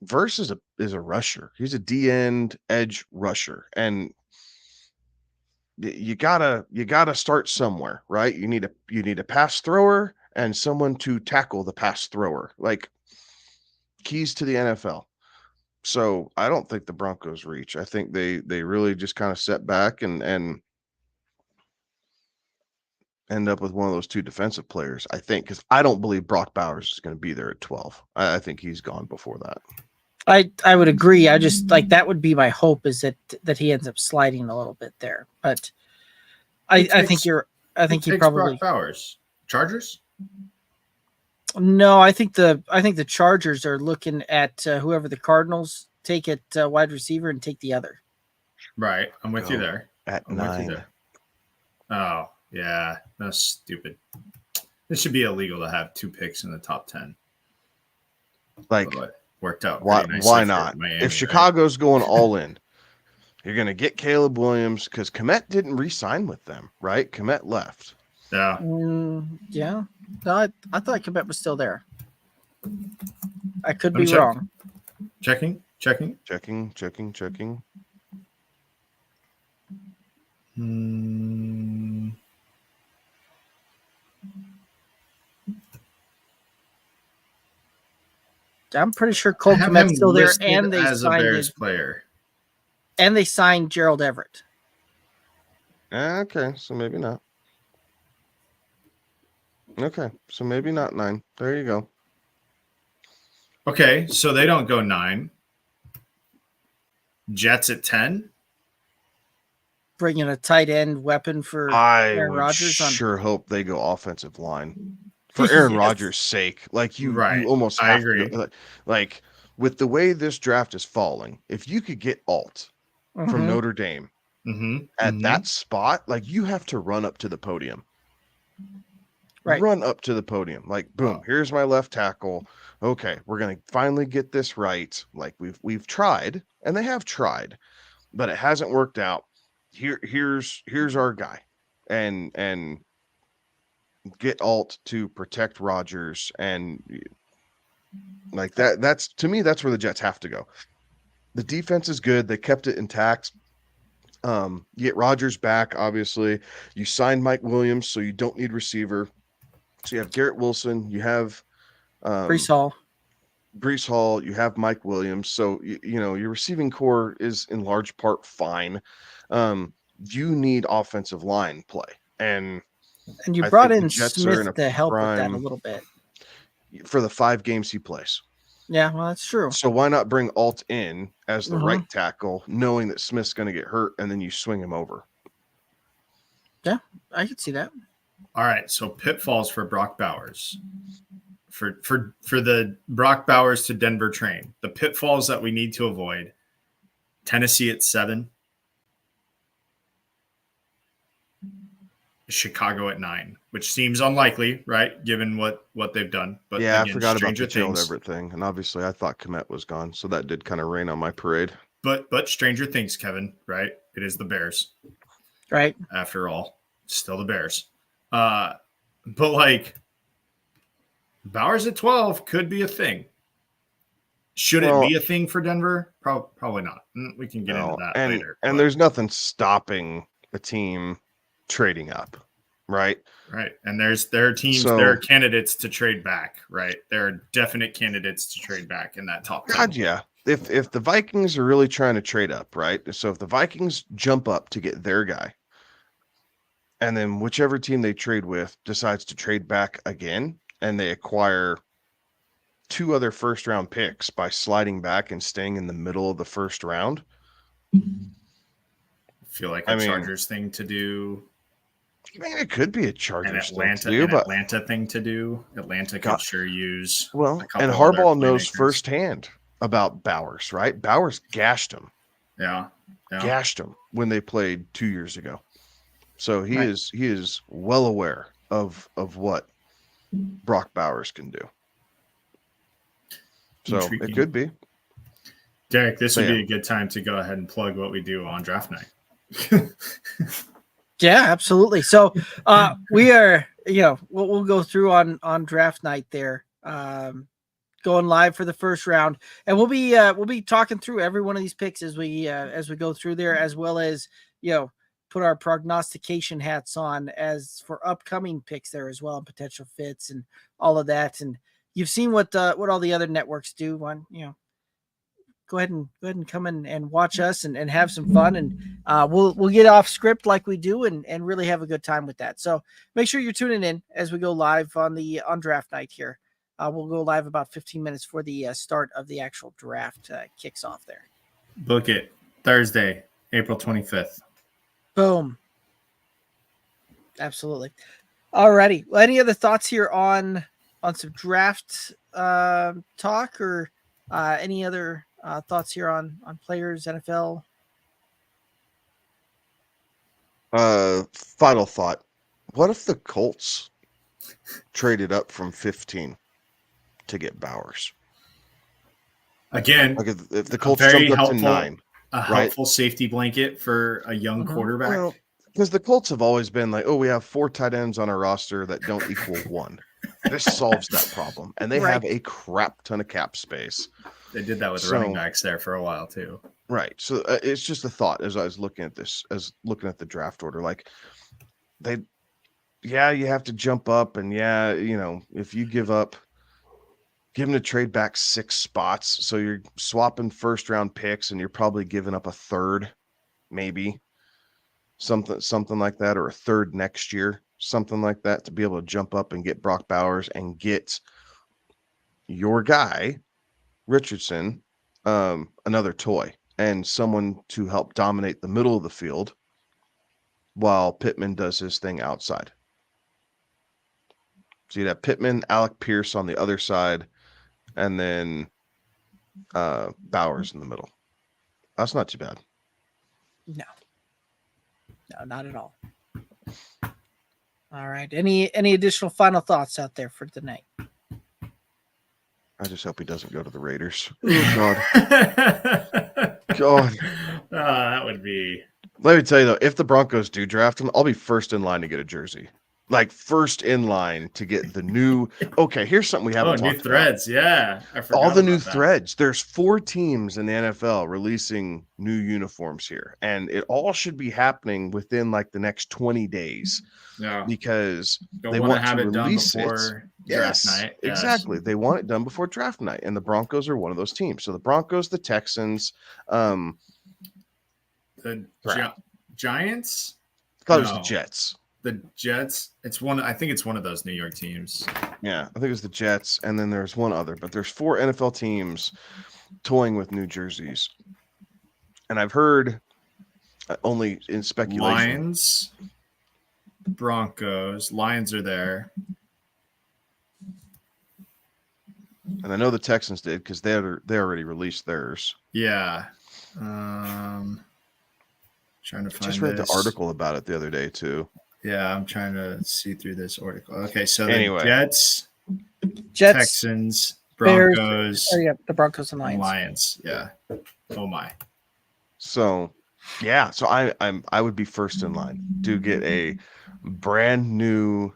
Verse is a rusher. He's a D end edge rusher, and you gotta start somewhere, right? You need a pass thrower and someone to tackle the pass thrower, like keys to the NFL. So I don't think the Broncos reach. I think they really just kind of set back and end up with one of those 2 defensive players. I think, because I don't believe Brock Bowers is going to be there at 12. I think he's gone before that.
I would agree. I just that would be my hope, is that he ends up sliding a little bit there. But I think he probably
Brock Bowers. Chargers?
No, I think the Chargers are looking at whoever the Cardinals take at wide receiver and take the other.
Right. I'm with you there.
At 9.
Oh, yeah. That's stupid. It should be illegal to have 2 picks in the top 10.
Like,
worked out.
Why not?
Miami,
if Chicago's going all in, you're going to get Caleb Williams, because Kmet didn't re-sign with them, right? Kmet left.
Yeah.
Yeah. No, I thought Kmet was still there. I could be wrong.
Checking.
I'm pretty sure Cole Kmet's still there, and they signed
a Bears player.
And they signed Gerald Everett.
Okay, so maybe not. Okay, so maybe not 9. There you go.
Okay, so they don't go 9. Jets at 10.
Bringing a tight end weapon for Aaron Rodgers.
I sure hope they go offensive line for Aaron Rodgers' sake. Like you almost have
agree.
to, like with the way this draft is falling, if you could get Alt from Notre Dame at that spot, like you have to run up to the podium.
Right.
Run up to the podium. Like, boom, here's my left tackle. Okay, we're gonna finally get this right. Like we've tried, and they have tried, but it hasn't worked out. Here's our guy. And get Alt to protect Rodgers, and like that. That's to me, that's where the Jets have to go. The defense is good. They kept it intact. You get Rodgers back, obviously. You signed Mike Williams, so you don't need receiver. So you have Garrett Wilson. You have
Brees Hall. You have Mike Williams. So you know your receiving core is in large part fine. You need offensive line play, and you brought in Smith to help with that a little bit for the 5 games he plays. Yeah, well, that's true. So why not bring Alt in as the right tackle, knowing that Smith's going to get hurt, and then you swing him over? Yeah, I could see that.
All right, so pitfalls for Brock Bowers. For the Brock Bowers to Denver train, the pitfalls that we need to avoid: Tennessee at 7, Chicago at 9, which seems unlikely, right? Given what they've done. But
yeah, again, I forgot about the Gerald Everett thing, and obviously I thought Kmet was gone, so that did kind of rain on my parade.
But stranger things, Kevin, right? It is the Bears,
right?
After all, still the Bears. But like Bowers at 12 could be a thing. Should it be a thing for Denver? Probably not. We can get into that later.
And there's nothing stopping a team trading up, right?
Right. And there are teams, there are candidates to trade back, right? There are definite candidates to trade back in that top 10.
God, yeah. If the Vikings are really trying to trade up, right? So if the Vikings jump up to get their guy, and then whichever team they trade with decides to trade back again, and they acquire 2 other first-round picks by sliding back and staying in the middle of the first round.
I feel like a Chargers thing to do.
I mean, it could be a Chargers
thing to do, but Atlanta thing to do. Atlanta could sure use.
Well, and Harbaugh knows firsthand about Bowers, right? Bowers gashed him.
Yeah.
Gashed him when they played 2 years ago. So he is well aware of what Brock Bowers can do. So it could be.
Derek, this would be a good time to go ahead and plug what we do on draft night.
Yeah, absolutely. So we are, we'll go through on draft night there, going live for the first round, and we'll be talking through every one of these picks as we go through there, as well as put our prognostication hats on as for upcoming picks there as well, and potential fits and all of that. And you've seen what all the other networks do. Go ahead and come in and watch us and have some fun, and we'll get off script like we do and really have a good time with that. So make sure you're tuning in as we go live on draft night here. We'll go live about 15 minutes before the start of the actual draft kicks off there.
Book it Thursday, April 25th.
Boom. Absolutely. Alrighty. Well, any other thoughts here on some draft talk, or any other thoughts here on players, NFL?
Final thought. What if the Colts traded up from 15 to get Bowers?
Again,
like if the Colts jumped up to 9.
A helpful safety blanket for a young quarterback. Well,
because the Colts have always been like, we have 4 tight ends on our roster that don't equal 1. This solves that problem. And they have a crap ton of cap space.
They did that with running backs there for a while too.
Right. So it's just a thought as I was looking at this, looking at the draft order. Like you have to jump up, and if you give them to trade back 6 spots, so you're swapping first round picks, and you're probably giving up a third, maybe something like that, or a third next year, something like that, to be able to jump up and get Brock Bowers and get your guy Richardson, another toy, and someone to help dominate the middle of the field while Pittman does his thing outside. So you'd have Pittman, Alec Pierce on the other side, and then Bowers in the middle. That's not too bad.
No, not at all. All right. Any additional final thoughts out there for tonight?
I just hope he doesn't go to the Raiders. Oh, God. God.
That would be.
Let me tell you, though, if the Broncos do draft him, I'll be first in line to get a jersey. like first in line to get the new. Okay, here's something we haven't talked
new threads.
about.
Yeah, I forgot
All the new
about that.
threads. There's 4 teams in the NFL releasing new uniforms here, and it all should be happening within like the next 20 days.
Yeah,
Because
don't
they
want to
want
have
to
it done
release
before
it.
draft
Yes,
night. Yes.
exactly. They want it done before draft night, and the Broncos are one of those teams. So the Broncos, the Texans,
The
crap.
Giants.
I thought it was the Jets.
The Jets. I think it's one of those New York teams.
Yeah, I think it was the Jets, and then there's one other, but there's 4 NFL teams toying with new jerseys, and I've heard only in speculation.
Lions, Broncos. Lions are there,
and I know the Texans did because they already released theirs.
Yeah. Trying to find.
Just read the article about it the other day too.
Yeah, I'm trying to see through this article. Okay, so
anyway,
the Jets, Texans,
Bears,
Broncos,
the Broncos and Lions.
Lions. Yeah. Oh my.
So yeah, so I would be first in line to get a brand new.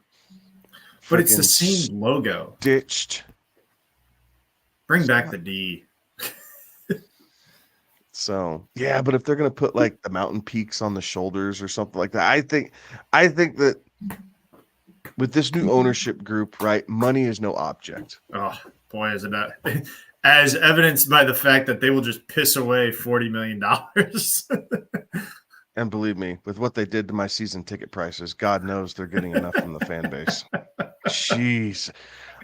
But it's the same logo.
Ditched.
Bring back the D.
So yeah, but if they're gonna put like the mountain peaks on the shoulders or something like that, I think that with this new ownership group, right, money is no object.
Oh boy, is it not? As evidenced by the fact that they will just piss away $40 million.
And believe me, with what they did to my season ticket prices, God knows they're getting enough from the fan base. Jeez.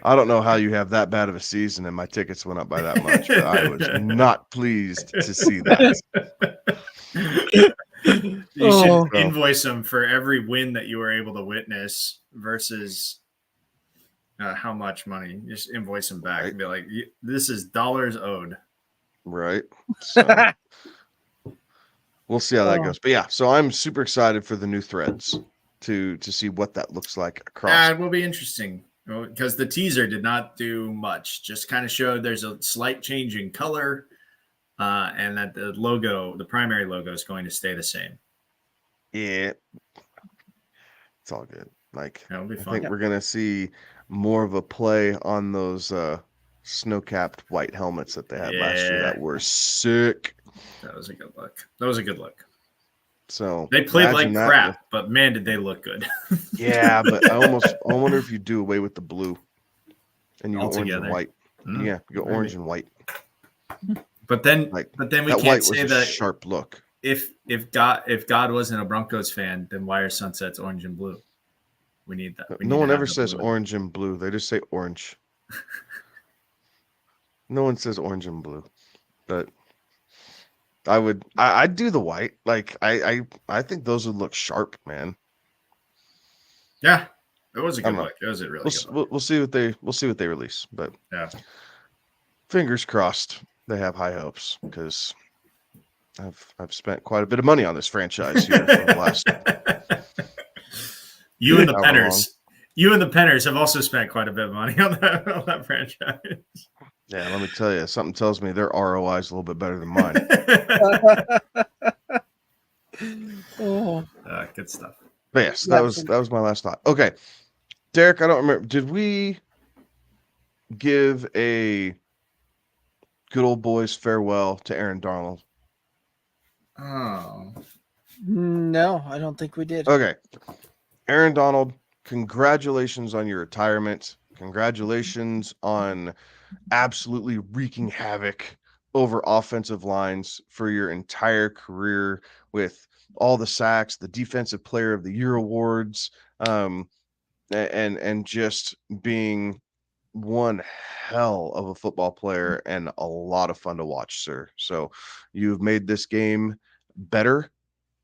I don't know how you have that bad of a season and my tickets went up by that much, but I was not pleased to see that.
You should invoice them for every win that you were able to witness versus how much money. Just invoice them back and be like, this is dollars owed.
Right. So we'll see how that goes. But yeah, so I'm super excited for the new threads to see what that looks like across.
It will be interesting. Because the teaser did not do much, just kind of showed there's a slight change in color, and that the primary logo, is going to stay the same.
Yeah, it's all good. Like,
It'll be
I
fun.
think we're gonna see more of a play on those snow-capped white helmets that they had last year that were sick.
That was a good look.
So
they played like crap, but man, did they look good.
Yeah, but I wonder if you do away with the blue and you go orange and white. Yeah, you go orange and white.
But then we
that
can't say that
sharp look.
If God wasn't a Broncos fan, then why are sunsets orange and blue? We need that.
No one ever says orange and blue. They just say orange. No one says orange and blue, but I'd do the white. Like I think those would look sharp, man.
Yeah, it was a good look. It was a really good look.
We'll see what they release, but
yeah,
fingers crossed. They have high hopes because I've spent quite a bit of money on this franchise here for the last.
You and the Penners have also spent quite a bit of money on that franchise.
Yeah, let me tell you, something tells me their ROI is a little bit better than mine.
Good stuff.
But yes, that was my last thought. Okay, Derek, I don't remember. Did we give a good old boys farewell to Aaron Donald?
Oh
no, I don't think we did.
Okay, Aaron Donald, congratulations on your retirement. Congratulations on absolutely wreaking havoc over offensive lines for your entire career with all the sacks, the Defensive Player of the Year awards, and just being one hell of a football player and a lot of fun to watch, sir. So you've made this game better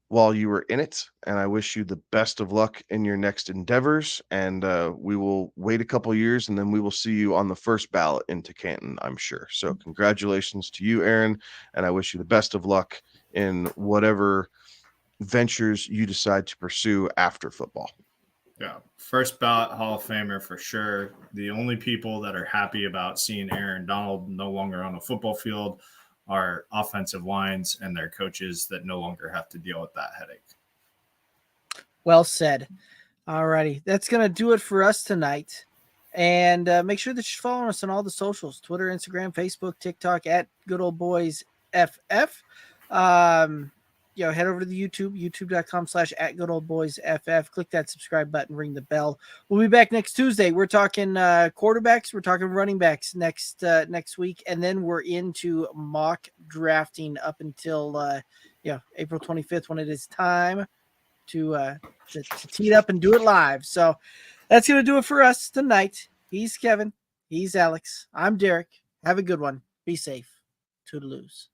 while you were in it, and I wish you the best of luck in your next endeavors, and we will wait a couple years and then we will see you on the first ballot into Canton, I'm sure. So congratulations to you, Aaron, and I wish you the best of luck in whatever ventures you decide to pursue after football.
Yeah, first ballot Hall of Famer for sure. The only people that are happy about seeing Aaron Donald no longer on a football field are offensive lines and their coaches that no longer have to deal with that headache.
Well said. Alrighty, that's gonna do it for us tonight. And make sure that you're following us on all the socials: Twitter, Instagram, Facebook, TikTok at Good Old Boys FF. Head over to the youtube.com/ at Good Old Boys FF. Click that subscribe button, ring the bell. We'll be back next Tuesday. We're talking quarterbacks, we're talking running backs next week, and then we're into mock drafting up until April 25th when it is time to tee it up and do it live. So that's going to do it for us tonight. He's Kevin. He's Alex. I'm Derek. Have a good one. Be safe. Toodaloos.